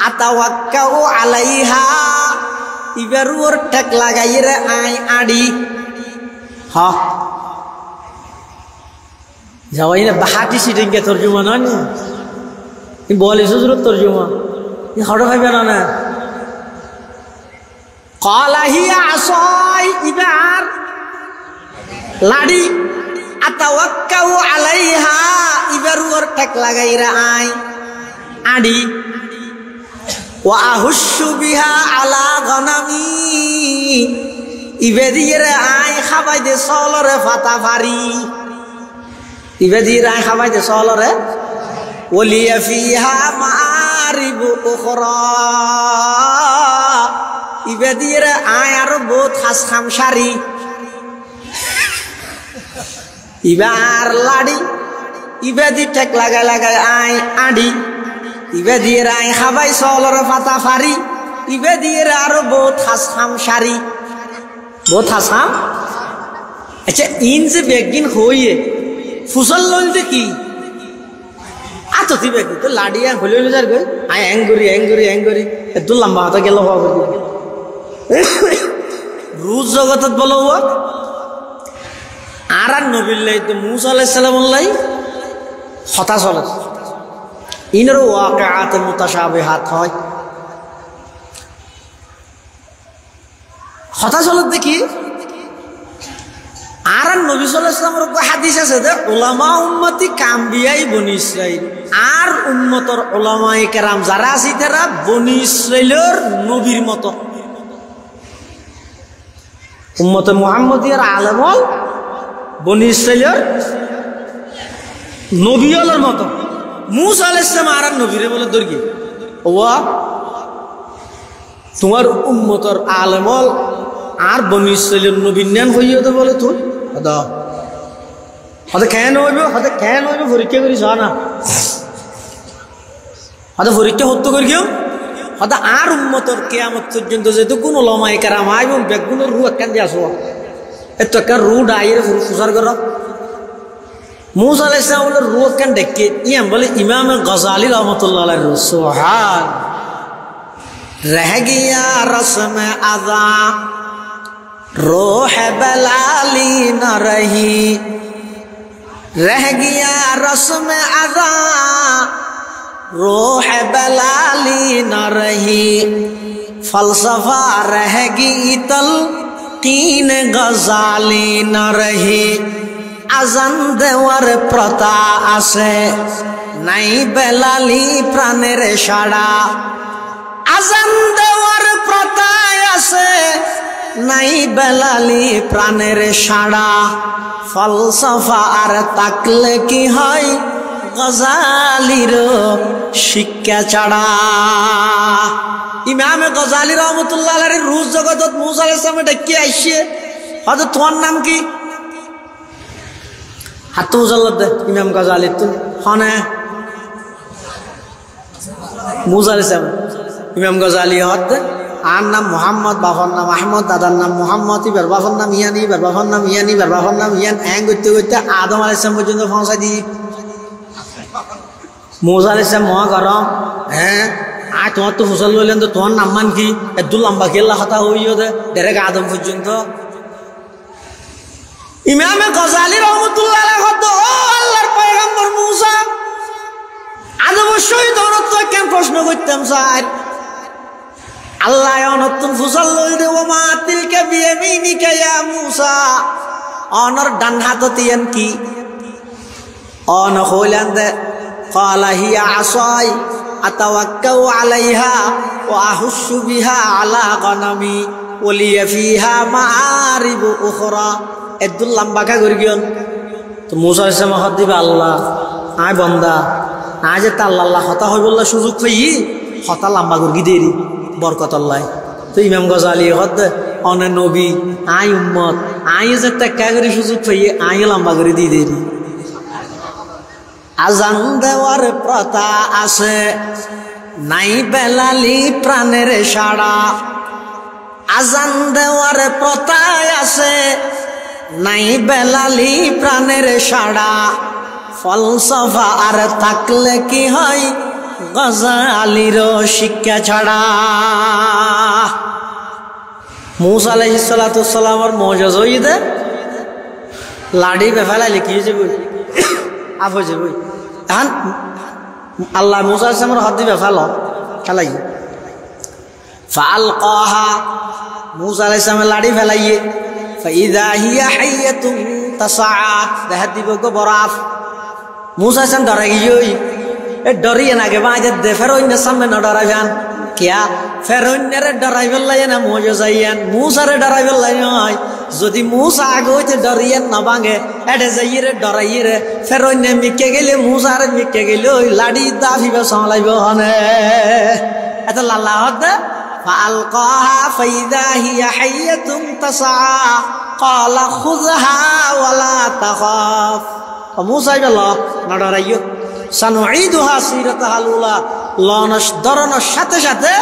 আতাওয়াক্কাউ আলাইহা, ইবার ওর ঠেক লাগাই রে আই আড়ি। হ যাওয়াই না বাহাটি সিটিংকে তর্জমা নয়, বলিস তর্জমা হঠাৎ ভাইবে না। ক্বালা হিয়া আসাই, ইবার লাড়ি। আতাওয়াক্কাউ আলাইহা, ইবার ওর ঠেক লাগাই রে আই আড়ি। ওয়া আহুশু বিহা আলা গনামি, ইবেদিয়ে রে আই খাবাই দে চলরে ফাতা ফারি। ইবেদিয়ে রে আই খাবাই দে চলরে। ওলিয়া ফিহা মারিবু উখরা, ইবেদিয়ে রে আই আরো বহুত খাস খাম সারি। ইবার লাড়ি, ইবেদি ঠেক লাগাই লাগাই আই আড়ি। ইবে দিয়ে আই খাবাই চলর ফাতা ফারি। ইবে দিয়ে আরো বহুত হাসাম সারি, বহুত হাসাম। আচ্ছা ইন যে বেগিন হইয়ে ফুসল লইতে কি আততি বেগি তো লাড়িয়া হলে হলে যার গই আই অ্যাঙ্গুরি অ্যাঙ্গুরি অ্যাঙ্গুরি এত লম্বা হাতে গেল হবে। রুজ জগতত বলো আর নবীল্লাই তো মুসা আলাইহিস সালামুল্লাহ হতা চলে। ইনারও ওয়াকিআত মুতাশাবিহাত হয়। হতা চলত দেখি আর নবী সাল্লাল্লাহু আলাইহি ওয়াসাল্লামের হাদিস আছে যে উলামা উম্মতি কাম্বিয়াই বনি ইসরাইল, আর উম্মতর উলামায়ে কেরাম যারা আছে তারা বনি ইসরাইলের নবীর মতো। উম্মতে মুহাম্মদিয়ার আলেম হল বনি ইসরাইলের নবী হলের মতো। মুসা আলাইহিস সালাম আর নবীরে বলে দরকি ওয়া তোমার উম্মতর আলেম হল আর বনি ইসরাইলের নবীর নাম হইয়া তো বলে তুই হদা হদা কেন হইবে, হদা কেন হইবে পরীক্ষা করি যা না, হদা পরীক্ষা হত্যা করি কেউ হদা আর উম্মতর কিয়ামত পর্যন্ত যেহেতু কোন ওলামায়ে কেরাম আই এবং বেগুনের রু একখান দিয়ে আসো এত একটা রু ডাইরে ফুসার কর। মুসা আলাইহিস সালামের রু একখান ডেকে ইয়াম বলে ইমাম গজালি রহমতুল্লাহ আলাইহি রু। সুবহান রহ গিয়া রসম আযা रोह बलाली न रही, रह गया रस्म अदा रोह बलाली न रही, फलसफा रह गई तलकीन गजाली न रही, अजन देवर प्रता आसे नहीं बेलाली प्राणेर साड़ा, अजन देवर प्रता आसे নাই বেলালি প্রাণের সাড়া, ফলসফা আর তাকলে কি হয় গজালির শিক্ষা ছাড়া। ইমাম গজালি রহমতুল্লাহ আলাইহির রুজ জগতত মুসা আলাইহিস সালাম ডেকে আইছে, হযরত তোমার নাম কি? হাত মুজাল্লাদ দে ইমাম গজালি তো হনে মুসা আলাইহিস সালাম ইমাম গজালি হত আর নাম মোহাম্মদ, বাবার নাম আহমদ, দাদার নাম মোহাম্মদ, ইবার বাবার নাম ইয়ানি, ইবার বাবার নাম ইয়ানি, ইবার বাবার নাম ইয়ান, হ্যাং করতে করতে আদম আলাইহিস সালাম পর্যন্ত পৌঁছাই দিই। মুসা আলাইহিস সালাম মহা গরম, হ্যাঁ আর তোমার তো ফুসল লইলেন তো তোমার নাম মান কি? একদম লম্বা খেলা হতা হইও দে ডাইরেক্ট আদম পর্যন্ত। ইমামে গজালি রহমতুল্লাহ আলাইহি কত ও আল্লাহর পয়গম্বর মুসা আদমের সহিত তো কেন প্রশ্ন করতাম স্যার আল্লাহ নতুন ফুসল লই দে ও মা তিলকা বিয়ামিনিকা ইয়া মুসা, অনর ডান হাততিয়ান কি অন হইলেন দে ক্বালা হিয়া আসাই আতাওয়াক্কাউ আলাইহা ওয়া আহুশু বিহা আলা গনামি ওলিয়া ফিহা মাআরিবু উখরা। একদম লম্বা কা করি গিয়ন তো মুসা আলাইহিস সালাম হাত দিবে আল্লাহ আয় বান্দা আজ যে তা আল্লাহ হতা হই বললা সুযোগ পাই হতা লম্বা করি দেরি বরকত আল্লাহ। তো ইমাম গজালি হদ অনে নবী আই উম্মত আই যে টেক্কা করে সুযোগ পাইয়ে আই লম্বা করে দিয়ে দেরি। আজান দেওয়ার প্রথা আছে নাই বেলালি প্রাণের সাড়া, আজান দেওয়ার প্রথায় আছে, নাই বেলালি প্রাণের সাড়া, ফলসফা আর থাকলে কি হয় গজালির শিক্ষা ছাড়া। মুসা আলাইহিস সালাতু ওয়াস সালামের মুজিজা হইদে লাড়ি বেফালাইলে কি হয়ে যাবে, আপ হয়ে যাবে। এখন আল্লাহ মুসা আলাইহিস সালামের হাত দিবে ফেলো ফেলাই, ফালকাহা মুসা আলাইহিস সালামের লাড়ি ফেলাইয়ে, ফাইযা হিয়া হাইয়াতুন তাসআ, দেখা দিব গো বরাফ। মুসা আলাইহিস সালাম ডরে গিয়ে এ ডরিয়ে না গে বাজে দে ফেরোইনের সামনে না ডরাইবেন কিয়া, ফেরোইনের ডরাই ফেললাই না মুজিজাইয়ান, মুসারে ডরাই ফেললাই নয়। যদি মুসা আগে হইতে ডরিয়েন না ভাঙে এডে যাইয়ে ডরাইয়ে রে ফেরোইনে মিকে গেলে মুসারে মিকে গেলে ওই লাড়ি দাফিবে সামলাইব হনে এত লাল্লা হতে। ফালকাহা ফাইযা হিয়া হাইয়াতুন তাসআ ক্বালা খুযহা ওয়ালা তাখাফ, মুসা গেল না ডরাইও, সানুঈদুহা সিরাতাহাল উলা, লনস দরনের সাথে সাথে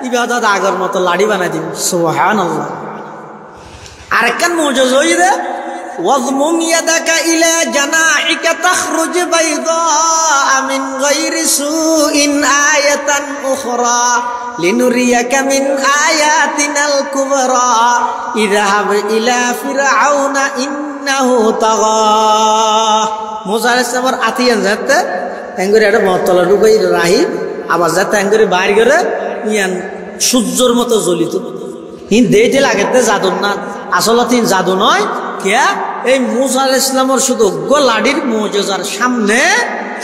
ইবাদত আগের মতো লাড়ি বানাই দিব। সুবহানাল্লাহ। আরেকখান মুজিজা হইছে ওয়াজমুম ইয়াদাকা ইলা জানাইকা তাখরুজ বাইদা মিন গায়রি সুইন আয়াতান উখরা লিনুরিয়াকা মিন আয়াতিনাল কুবরা ইযহাব ইলা ফিরআউনা ইন্নাহু তাগা। মুসা আলাইহিস সালামের আতিয়ান যাতে এঙ্গরে একটা মতলা ঢুকাই রাহি, আবার যাতে এঙ্গরে বাইর করে ইয়ান সূর্যর মতো জ্বলিত। হিন দেইতে লাগেতে জাদু না, আসলে তিন জাদু নয় কিয়া, এই মুসা আলাইহিস সালামের শুধু লাড়ির মুজিজার সামনে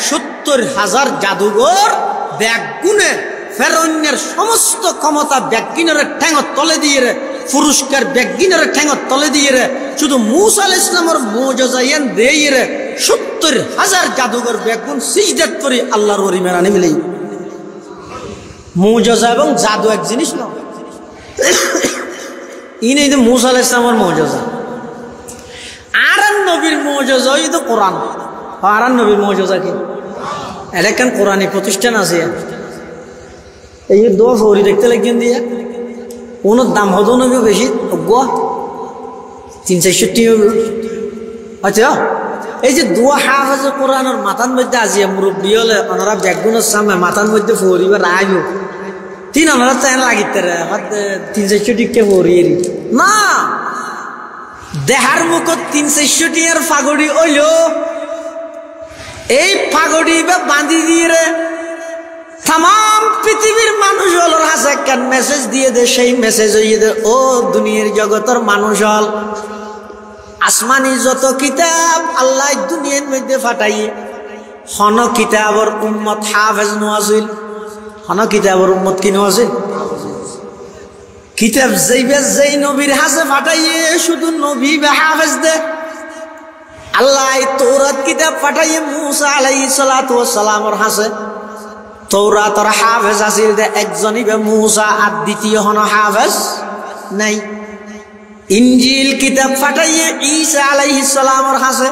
৭০,০০০ জাদুঘর ব্যাগুনে ফেরৌনের সমস্ত ক্ষমতা ব্যাগিনের ঠ্যাঙত তলে দিয়ে রে, পুরস্কার ব্যাগিনের ঠ্যাঙত তলে দিয়ে রে, শুধু মুসা আলাইহিস সালামের মুজিজা ইয়ান দেই রে ৭০,০০০ জাদুঘর ব্যাগুন সিজদাত করে আল্লাহর ওলি মেরানি মিলেই। মুজিজা এবং জাদু এক জিনিস না, ইনি তো মুসা আলাইহিস সালামের মুজিজা। আর নবীর মুজিজা এই তো কোরআন। আর নবীর মুজিজা কি এটা কেন কোরআনী প্রতিষ্ঠান আছে, এই দোয়া ফৌরি দেখতে লাগেন দিয়ে ওনার দাম হতো নবী বেশি ৩৬০ হবে। আচ্ছা এই যে দোয়া হাফেজ কোরআনের মাথার মধ্যে আজিয়া মুরব্বী হলে ওনারা ব্যাগুনের সামনে মাথার মধ্যে ফৌরিবে রাইব তিন ওনারা চাই লাগিতে রে ৩৬০ ফৌরি না, দেহার মুখত ৩৬০ ফাগড়ি হইল, এই ফাগড়ি বা বাঁধি দিয়ে রে তাম পৃথিবীর মানুষ হল হাসে কেন মেসেজ দিয়ে দে, সেই মেসেজ হইয়ে দে ও দুনিয়ার জগতের মানুষ হল। আসমানি যত কিতাব আল্লাহ দুনিয়ার মধ্যে ফাটাইয়ে হন কিতাবর উম্মত হাফেজ নোয়াছিল, হন কিতাবর উম্মত কি নোয়াছিল, কিতাব যাইবে যেই নবীর হাসে ফাটাইয়ে শুধু নবী বা হাফেজ দে। আল্লাহ তৌরাত কিতাব ফাটাইয়ে মুসা আলাইহিস সালাতু ওয়াস সালামের হাসে, তৌরাতর হাফেজ আছিল দে একজনই বে মুসা, আর দ্বিতীয় হন হাফেজ নাই। ইনজিল কিতাব ফাটাইয়ে ঈসা আলাইহিস সালামের হাসে,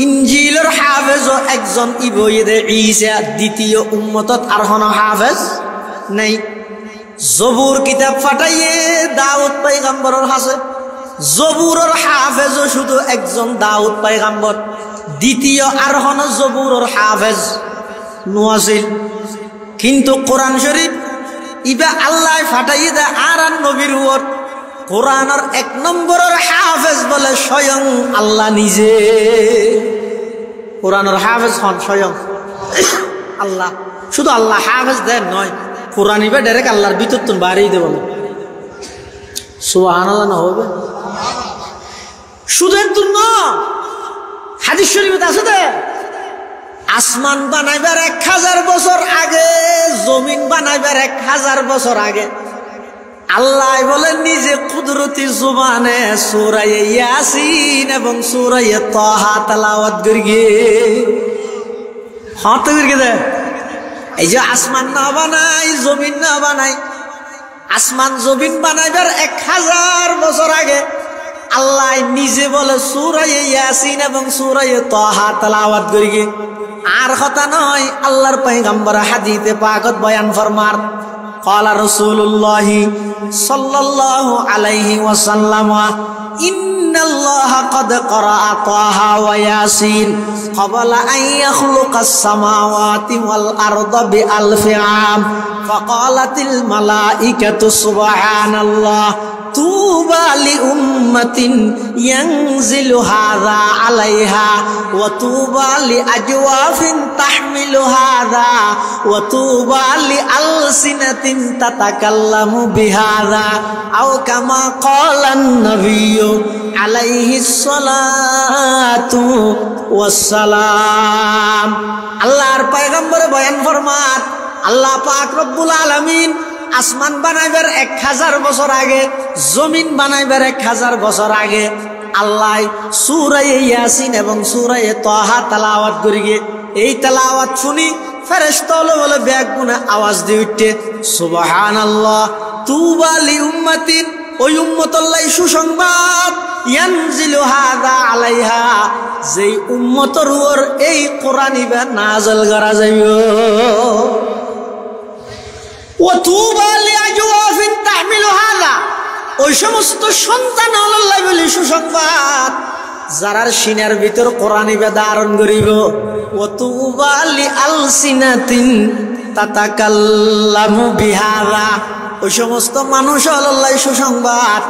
ইনজিলের হাফেজও একজন ইবই দে ঈসা, দ্বিতীয় উম্মতত আর হন হাফেজ নাই। জবুর কিতাব ফাটাইয়ে দাউদ পয়গম্বরের হাসে, জবুরের হাফেজও শুধু একজন দাউদ পয়গম্বর, দ্বিতীয় আর হন জবুরের হাফেজ নোয়াছিল। কিন্তু কোরআন শরীফ ইবা আল্লাহ ফাটাইয়ে দে আর নবীর উপর, কোরআনের ১ নম্বরের হাফেজ বলে স্বয়ং আল্লাহ নিজে। কোরআনের হাফেজ হন স্বয়ং আল্লাহ, শুধু আল্লাহ হাফেজ দেন নয়, কোরআন ইবা ডাইরেক্ট আল্লাহর ভিতর তো বাড়িয়ে দে বলে। সুবহানাল্লাহ না হবে শুধু একদম না, হাদিস শরীফে আছে দে আসমান বানাইবার ১০০০ বছর আগে, জমিন বানাইবার ১০০০ বছর আগে আল্লাহ বলেন নিজে কুদরতি জুবানে সূরা ইয়াসিন এবং সূরা তাহা তেলাওয়াত করিয়ে হাত করিয়ে দে। এই যে আসমান না বানাই জমিন না বানাই, আসমান জমিন বানাইবার ১০০০ বছর আগে আল্লাহ নিজে বলে সূরা ইয়াসিন এবং সূরা তাহা তেলাওয়াত করিয়ে আর কথা নয়, আল্লাহর পয়গম্বর হাদিসে পাকত বয়ান ফরমার قال رسول الله صلى الله عليه وسلم إن الله قد قرأ طه وياسين قبل أن يخلق السماوات والأرض بألف عام فقالت الملائكة سبحان الله طوبى لأمة ينزل هذا عليها وطوبى لأجواف تحمل هذا وطوبى لألسنة تتكلم بهذا أو كما قال النبي عليه الصلاة والسلام আল্লাহর পয়গম্বর বয়ান ফরমান আল্লাহ পাক রব্বুল আলামিন আসমান বানাইবার 1000 বছর আগে, জমিন বানাইবার 1000 বছর আগে আল্লাহ সূরা ইয়াসিন এবং সূরা তাহা তেলাওয়াত করিয়ে এই তেলাওয়াত শুনি ফেরেশতা বলে ব্যাগুনে আওয়াজ দিয়ে উঠে সুবহানাল্লাহ তুবা লি উম্মাতিন, ওই উম্মতুল্লাহ সুসংবাদ ইয়ানজিলু হাযা আলাইহা, যেই উম্মতের উপর এই কোরআন ইবা নাযিল করা যাইব। ওয়াতুবা লিআজওয়াফিন তাহমিলু হাযা, ওই সমস্ত সন্তান আল্লাহ বলে সুসংবাদ যারার সিনার ভিতর কোরআন ইবা ধারণ করিব। ওয়াতুবা লিআলসিনাতিন তাতাকাল্লামু বিহাযা, ওই সমস্ত মানুষ আল্লাহ সুসংবাদ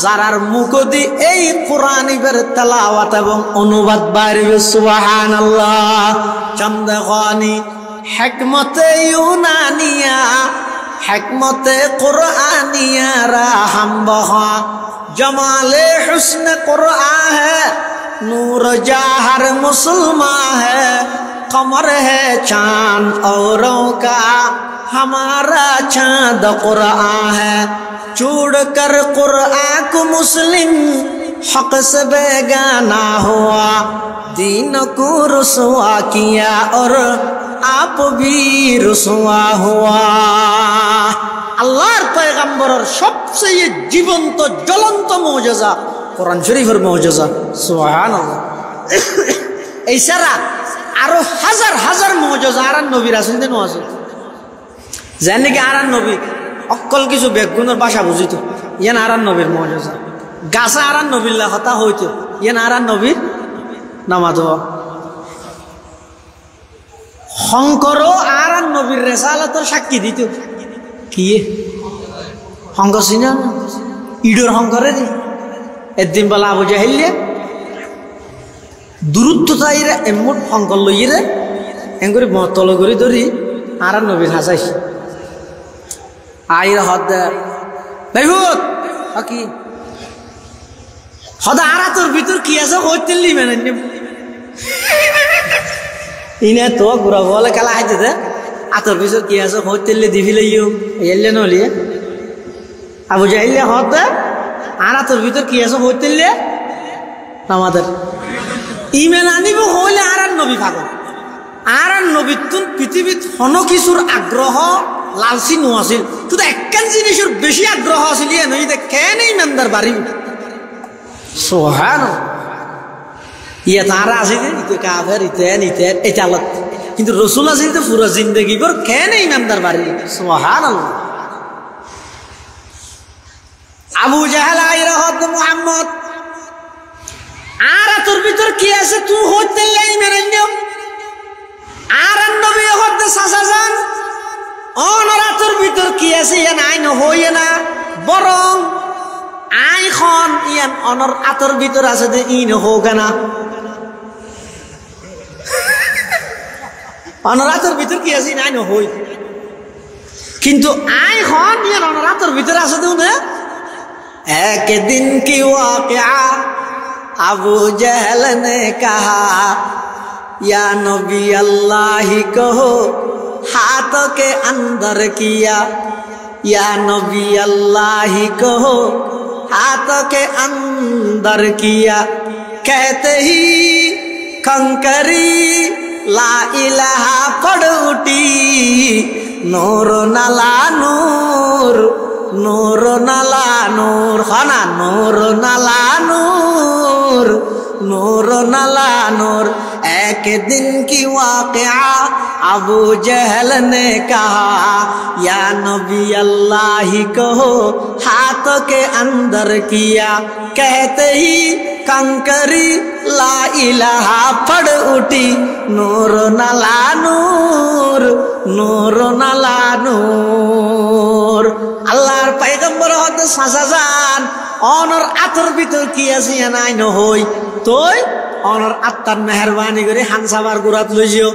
যারার মুখ দিয়ে এই কোরআন ইবার তেলাওয়াত এবং অনুবাদ বাইরে। সুবহানাল্লাহ। চন্দ্রখানি হিকমতে ইউনানিয়া হিকমতে কুরআনিয়া রাহম বহা জমালে হুসন কুরআন है नूर जाहर मुसलमान है कमर है चांद औरों का हमारा चांद कुरआन है छोड़ कर कुरआन को मुस्लिम हक से बेगाना हुआ दीन को रुसवा किया और आप भी रुसवा हुआ। আল্লাহর পয়গম্বরের সবচেয়ে জীবন্ত জ্বলন্ত মুজিজা কোরআন শরীফের মুজিজা। সুবহানাল্লাহ। এই ছাড়া আরো হাজার হাজার মুজিজা আর নবীর আছেন দেন আছে জানেন কি? আর নবী অকল কিছু বেগুনের ভাষা বুঝিত, ইয়ান আর নবীর মুজিজা। গাছা আর নবীর কথা হইতো, ইয়ান আর নবীর নামাজ। শঙ্করও আর নবীর রেসালাতের সাক্ষী দিত। কি শঙ্কর চিনা? ইডোর শঙ্করের একদিন বলা আবু জাহিলে দূরত্ব তাইরে এমন শঙ্কর লইরে এঙ্গুরি তল করে ধরি আর নবীর হাসাইস আইর হদ ভাইহুত কি হদা আর তোর ভিতর কি আছে হইতেলি মানে ইনে তো ঘুরা বলে খেলা হাইতে দে আতর ভিতর কি আছে হইতেলি দিবিলে ইউ এলে নলিয়ে আবু জাহিলে হদ আর তোর ভিতর কি আছে হইতেলে আমাদের ইমান আনিব হইলে আর নবী পাগল। আর নবী তুন পৃথিবীত হন কিছুর আগ্রহ লালসি নোয়াছিল, শুধু একখান জিনিসের বেশি আগ্রহ আছিল ইয়ে নই কেন ইমানদার বাড়ি সোহান ইয়ে তারা আছে যে কাফের ইতেন ইতেন এটা আলাদা, কিন্তু রসুল আছে তো পুরো জিন্দগি পর কেন ইমানদার বাড়ি সোহান। আবু জাহেল আইরা হদ মুহাম্মদ আর তোর ভিতর কি আছে তুই হইতে মেনে নিও। আর নবী হদ সাসা যান অনরা তোর ভিতর কি আছে ইয়ান আইন হইয়ে না, বরং আইখন ইয়ান অনর আতর ভিতর আছে যে ইন হোক না। অনর আতর ভিতর কি আছে আইন হই, কিন্তু আইখন ইয়ান অনর আতর ভিতর আছে দেউ না। एक दिन की वाक़या अबू जहल ने कहा या नबी अल्लाह कहो हाथों के अंदर किया, या नबी अल्लाह कहो हाथों के अंदर किया। कहते ही कंकरी ला इलाहा पड़ उठी नूर नला नूर नूर नाला नूर खाना नूर नाला नूर नूर नला नूर। एक दिन की वाक़या अबू जहल ने कहा या नबी अल्लाह ही कहो हाथों के अंदर किया। कहते ही कंकरी ला इलाहा पढ़ उठी नूर नला नूर नूर नला नूर। আল্লাহর পয়গম্বর হতে সাজাজান অনর আতর ভিতর কি আছে নাই নহই তোই অনর আত্মার মেহরবানি করে হানসাবার গুরাত লইজিও।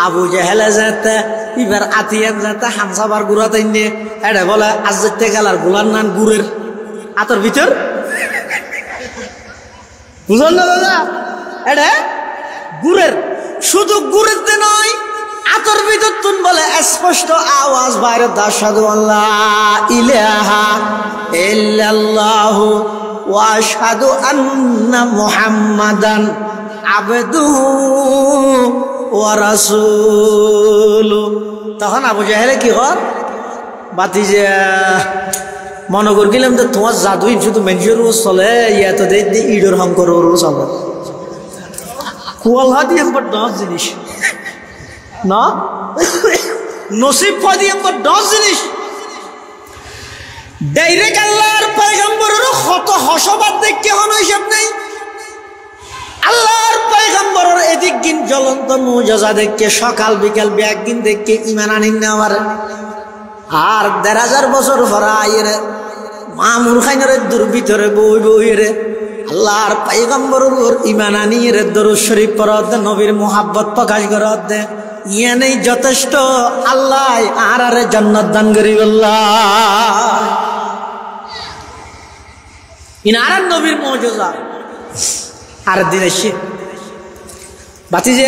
আবু জেহেল যেতে এবার আতিয়ান যেতে হানসাবার গুরাত এনে এটা বলে আজ যেতে গেলার গুলার নান গুড়ের আতর ভিতর বুঝল না দাদা? এটা গুড়ের শুধু গুড়ের তে নয় আতর ভিতর তুন বলে স্পষ্ট আওয়াজ বাইরে আশহাদু আল্লাহ ইলাহা ইল্লাল্লাহু ওয়া আশহাদু আন্না মুহাম্মাদান আবদুহু ওয়া রাসূলুহু। তখন আবু জাহেল কি কর বাতি যে মনে কর গেলাম তো তোমার জাদুই শুধু মেনজুর চলে ইয়া তো দেই ইডর হংকর ওর চলে কুয়াল হাতি একবার 10 জিনিস না নসিব ফাদি একবার 10 জিনিস ডাইরেক্ট আল্লাহর পয়গম্বরের কত হসবাদ দেখে হন হিসাব নেই। আল্লাহর পয়গম্বরের এদিক দিন জ্বলন্ত মুজিজা দেখে সকাল বিকাল একদিন দেখে ঈমান আনিন না পারে। আর ১,৫০০ বছর ফরাইয়ের মামুর খাইনের দূর ভিতরে বই বইরে আল্লাহর পয়গম্বরের ঈমান আনিয়ে দরুদ শরীফ পড়তে নবীর মুহাব্বত প্রকাশ করতে ইয়া নেই যথেষ্ট। আল্লাহ আর আরে জান্নাত দান করিব আল্লাহ। ইনার নবীর মুজিজা আর দিনে সে বাতি যে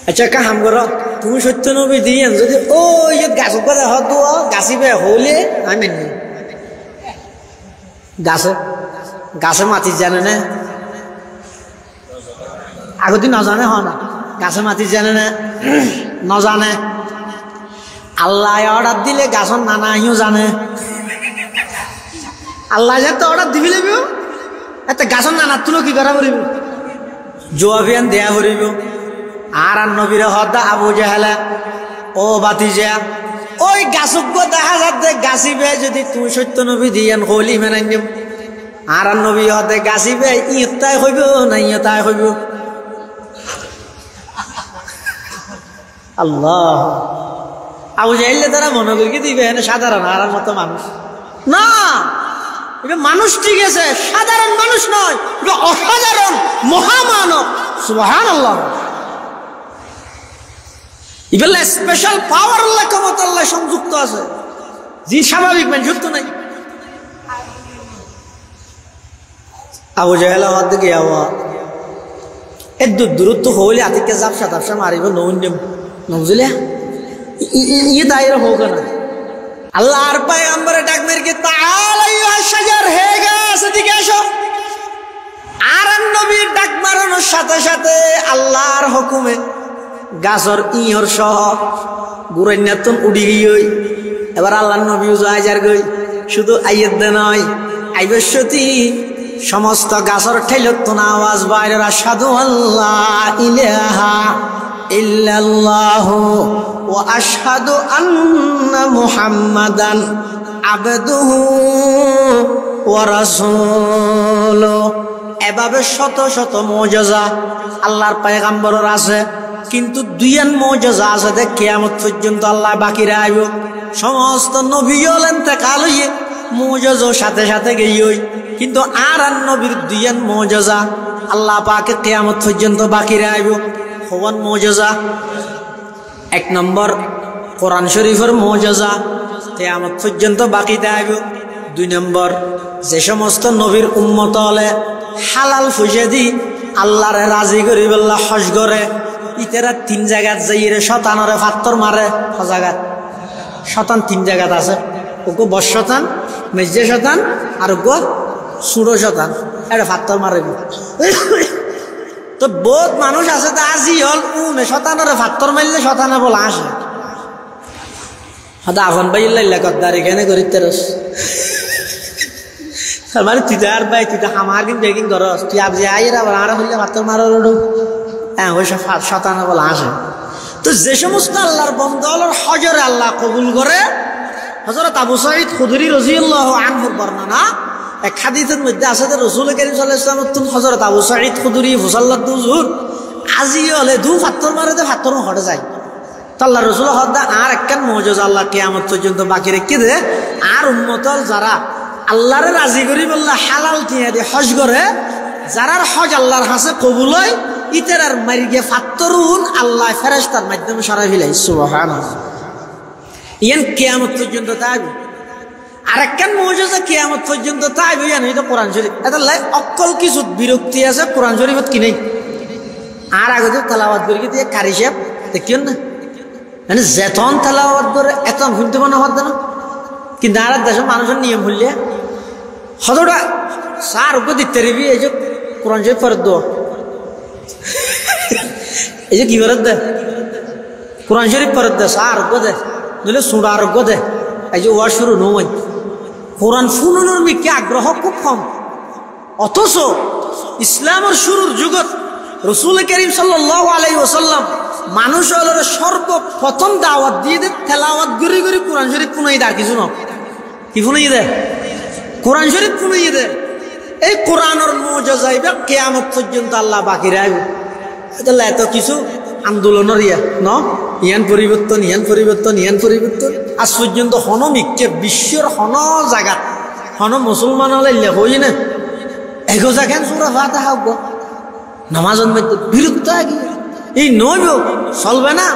আচ্ছা কাম করো তুমি সত্য নবী দিয়েন যদি ওই গাছ করে হতো গাছিবে হলে আমি গাছে গাছে মাটি জানে না আগতে নজানে হ না গাছে মাটি জানে না নজানে আল্লাহ অর্ডার দিলে গাছর নানা আহিও জানে আল্লাহ যাতে অর্ডার দিবি লাগবে এত গাছর নানা তুলো কি করা করিব জবাবিয়ান দেয়া করিব। আর নবীর হদা আবু জাহেলা ও বাতিজা ওই গাছক দেখা যাতে গাছিবে যদি তুই সত্য নবী দিয়ান হলি মেনাই নিম। আর নবী হদে গাছিবে ইতাই হইব না ইতাই হইব। আল্লাহ আবু জাহেলে তারা মনে করি দিবে সাধারণ আর মতো মানুষ না। এটা মানুষ ঠিক আছে সাধারণ মানুষ নয় এটা অসাধারণ মহামানব সুবহানাল্লাহ। এগুলো স্পেশাল পাওয়ার আল্লাহ ক্ষমতা আল্লাহ সংযুক্ত আছে জি স্বাভাবিক মানে যুক্ত নাই। আবু জাহেল আমার দিকে আওয়া এর দূরত্ব হইলে আতিকে জাপসা তাপসা মারিব নৌন্যম নজলে ইয়ে দায়ের হোক না। আল্লাহর পয়গম্বরে ডাক মেরে কি তাআলা আইয়ুহাশ শাজার হে গাছ এদিকে আসো। আর নবীর ডাক মারানোর সাথে সাথে আল্লাহর হুকুমে গাছর ইয়র সহ গুরাইনাতন উড়ি গই। এবার আল্লাহর নবী যার গই শুধু আইয়ত দে নয় আইবশ্যতি সমস্ত গাছর ঠেলতন আওয়াজ বাইরে আশহাদু আল্লাহ ইলাহা ইল্লাল্লাহু ওয়া আশহাদু আন্না মুহাম্মাদান আবদুহু ওয়া রাসূলুহু। এভাবে শত শত মুজিজা আল্লাহর পয়গম্বরের আছে কিন্তু দুইয়ান মুজিজা আছে যে কিয়ামত পর্যন্ত আল্লাহ বাকি রাখব। সমস্ত নবী ইন্তেকাল হইয়ে মুজিজা সাথে সাথে গইই কিন্তু আর নবীর দুইয়ান মুজিজা আল্লাহ পাকে কিয়ামত পর্যন্ত বাকি রাখব। হওয়ান মুজিজা এক নম্বর কোরআন শরীফের মুজিজা কিয়ামত পর্যন্ত বাকি থাকবে। দুই নম্বর যে সমস্ত নবীর উম্মত হলে হালাল ফুসে দি আল্লাহরে রাজি করি বললা হজ করে ইতেরা 3 জায়গাত যাইরে শতানরে ফাত্তর মারে। জায়গাত শতান 3 জায়গাত আছে ওকে বস শতান মেজে শতান আর গো সুড়ো শতান এটা ফাত্তর মারে। তো বহুত মানুষ আছে তা আজি হল উনে শতানরে ফাত্তর মারলে শতানে বলা আসে হদা আফন বাইল্লা কদ্দার এখানে করিতে রস মানে তুই আর ভাই তুই তো আমার কিন্তু বেগিং করস তুই আপ যে আইয়ের আবার আর হইলে ভাতর মারার হ্যাঁ ওই সব শতানা বলা আসে। তো যে সমস্ত আল্লাহর বন্দার হজরে আল্লাহ কবুল করে, হযরত আবু সাঈদ খুদরি রাদিয়াল্লাহু আনহুর বর্ণনা এক হাদিসের মধ্যে আছে যে রাসূল কারীম সাল্লাল্লাহু আলাইহি ওয়াসাল্লাম হযরত আবু সাঈদ খুদরি ফুসাল্লাতু যুর আজি হলে দু ফাত্তর মারে দে ফাত্তর হটে যায়। তো আল্লাহ রাসূল হদা আর একখান মুজিজা আল্লাহ কিয়ামত পর্যন্ত বাকি রেখে দে, আর উম্মতল যারা আল্লাহরে রাজি করি বললা হালাল টিয়া দিয়ে হজ করে, যারার হজ আল্লাহর কাছে কবুল হয় ইতার আর মারি গিয়ে ফাত্তরুন আল্লাহ ফেরেশতার মাধ্যমে সরাই ফেলাই। সুবহানাল্লাহ। ইয়ান কিয়ামত পর্যন্ত তাইবে। আর একখান মুজিজা কিয়ামত পর্যন্ত তাইবে ইয়ান এটা কোরআন শরীফ। এটা লাই অকল কিছু বিরক্তি আছে কোরআন শরীফত কি নাই। আর আগে যে তেলাওয়াত করি দিয়ে কারি সাহেব দেখিও না, মানে যেতন তেলাওয়াত করে এত শুনতে মনে হতো না, কিন্তু আর দেশের মানুষের নিয়ম হইলে হতটা সার উপর দিতে রিবি এই যে কোরআন শরীফ ফেরত দো, এই যে কি ফেরত দে কোরআন শরীফ ফেরত দে, সার উপর দে নইলে সুরা আরোগ্য দে, এই যে ওয়ার শুরু নয় কোরআন ফুনুনোর মিকে আগ্রহ খুব কম। অথচ ইসলামের শুরুর যুগত রাসূল কারীম সাল্লাল্লাহু আলাইহি ওয়াসাল্লাম মানুষ হলো সর্বপ্রথম দাওয়াত দিয়ে দে তেলাওয়াত গরি গরি কোরআন শরীফ পুনাই দা কিছু না কি পুনাই দে কোরআন শরীফ পুনাই দে। এই কোরআনের মুজিজা ইবা কিয়ামত পর্যন্ত আল্লাহ বাকি রাখবে। এটা এত কিছু আন্দোলনের ইয়া ন ইয়ান পরিবর্তন ইয়ান পরিবর্তন ইয়ান পরিবর্তন আজ পর্যন্ত হন মিকে বিশ্বের হন জায়গা হন মুসলমান হলে হই না এগো জায়গায় সূরা ফাতিহা হোক নামাজের মধ্যে বিরক্ত আগে এই নইব চলবে না,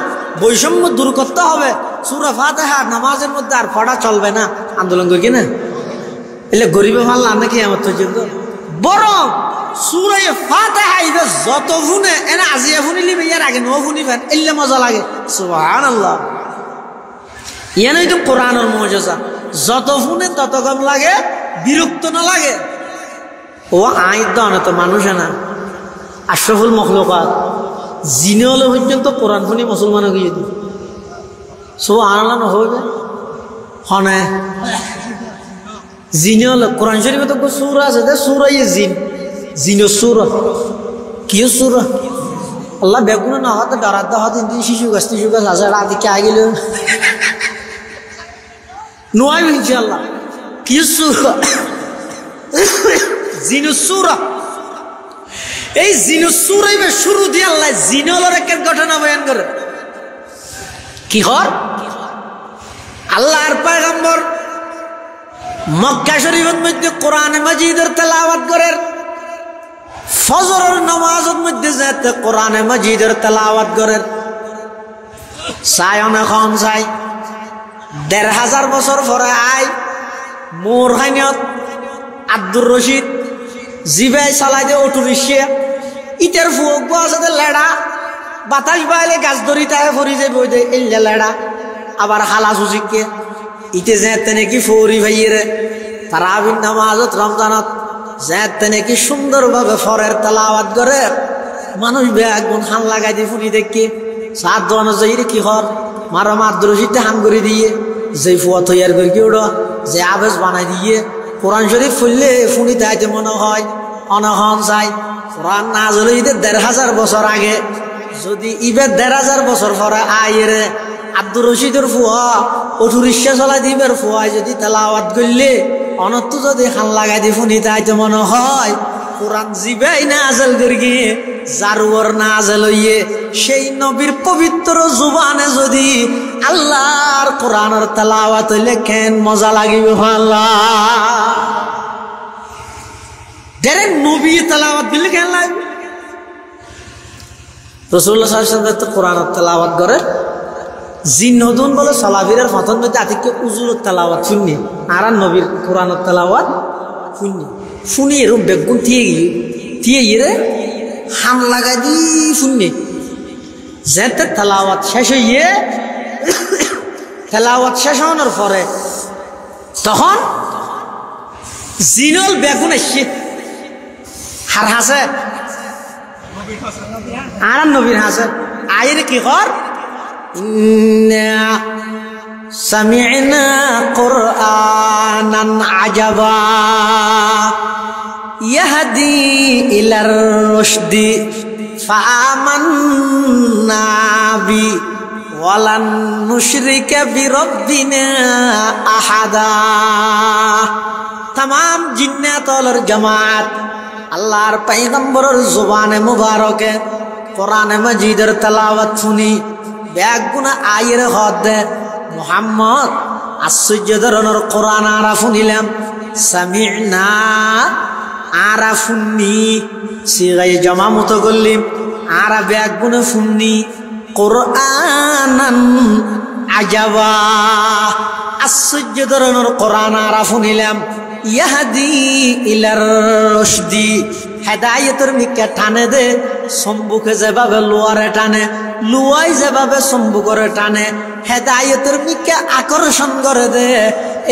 বৈষম্য দূর করতে হবে। সূরা ফাতিহা নামাজের মধ্যে আর পড়া চলবে না, আন্দোলন করি না এলে গরিবে ভাল্লা নাকি আমার পর্যন্ত বরং সূরা ফাতিহা ইদা যত ফুনে এনা আজিয়া ফুনিলি ইয়ার আগে নো ফুনিবেন এলে মজা লাগে। সুবহানাল্লাহ। ইয়ানই তো কোরআনের মুজিজা, যত ফুনে তত কম লাগে, বিরক্ত না লাগে। ও আইন দাও তো মানুষ না আশরাফুল মখলুকাত জিনে হলে পর্যন্ত কোরআন শুনি মুসলমান গিয়ে দিই সুবহানাল্লাহ হবে হনে জিনে হলে কোরআন শরীফে তো সূরা আছে দে সূরা ই জিন জিনো সূরা কি সূরা আল্লাহ বেগুন না হতে ডরাত হতে শিশু গাছ আছে রাতে কে আগিল নয় ইনশাআল্লাহ কি সূরা জিনো সূরা। এই জিনুস সূরাইবে শুরু দিয়ে আল্লাহ জিনলের এক ঘটনা বয়ান করে। কি হর আল্লাহর পয়গম্বর মক্কা শরীফের মধ্যে কোরআনে মাজিদের তেলাওয়াত করেন, ফজরের নামাজের মধ্যে যেতে কোরআনে মাজিদের তেলাওয়াত করেন। সায়ন এখন চাই ১৫০০ বছর পরে আই মোর খানিয়ত আব্দুর রশিদ জিবাই চালাই দে অটো রিক্সা ইটার ফুক আছে লেড়া বাতাস বাইলে গাছ ধরি তাই ফরি যে বই দে এলে লেড়া আবার হালা সুজিকে ইতে যেতে নাকি ফরি ভাইয়েরে তারাবির নামাজত রমজানত যেতে নাকি সুন্দরভাবে ফরের তেলাওয়াত করে মানুষ ব্যাগ গুণ হান লাগাই দিয়ে ফুরি দেখি সাত দোয়ানো যাই রে কি হর মারা আব্দুর রশিদে হাম করে দিয়ে যে ফুয়া তৈয়ার করে কি ওটা যে আবেশ বানাই দিয়ে কোরআন শরীফ ফুললে ফুনি তাইতে মনে হয় অনহন চাই কোরআন নাযিল হইতে ১৫০০ বছর আগে যদি ইবে ১৫০০ বছর পরে আইরে আব্দুর রশিদের ফুয়া অটো রিক্সা চলাই দিবের ফুয়ায় যদি তেলাওয়াত করলে অনত্য যদি খান লাগাই দি ফুনি তাইতে মনে হয় কোরআন জিবাই নাযিল করে গিয়ে জারুয়ার নাযিল হইয়ে সেই নবীর পবিত্র জুবানে যদি আল্লাহর কোরআনের তেলাওয়াত হইলে কেন মজা লাগিবে আল্লাহ যারা নবী তেলাওয়াত দিলে কেন লাগবে। রাসূলুল্লাহ সাল্লাল্লাহু আলাইহি ওয়াসাল্লাম তো কোরআনের তেলাওয়াত করে জিন নদুন বলে সালাফিরের ফাতন মধ্যে আতিকে উজুরের তেলাওয়াত শুননি আর নবীর কোরআনের তেলাওয়াত শুননি শুনি এরকম বেগুন থিয়ে গিয়ে হাম লাগাই দি শুননি যেতে তেলাওয়াত শেষ হইয়ে তেলাওয়াত শেষ হওয়ার পরে তখন জিনল বেগুন আসছে হার হাসে আর নবীর হাসে আয়ের কি কর সামি'না কুরআনান আজাবা ইয়াহদি ইলার রুশদি ফাআমান্না বি ওয়ালান নুশরিকা বিরাব্বিনা আহাদা। তামাম জিন্নাত ওয়াল জামাত আল্লাহর পয়গম্বরের জবানে মুবারকে কোরআনে মাজিদের তেলাওয়াত শুনি বেগুনা আয়ের হদে মুহাম্মদ আশ্চর্য ধরনের কোরআন আরা শুনিলাম। সামি'না আরা শুননি সিগাই জমা মতো করলিম আরা বেগুনা শুননি কোরআনান আজাবা আশ্চর্য ধরনের কোরআন আরা শুনিলাম। ইয়াহদি ইলার রুশদি হেদায়েতের মিকে টানে দে সম্বুকে যেভাবে লোয়ারে টানে লুয়াই যেভাবে সম্বুকরে টানে হেদায়েতের মিকে আকর্ষণ করে দে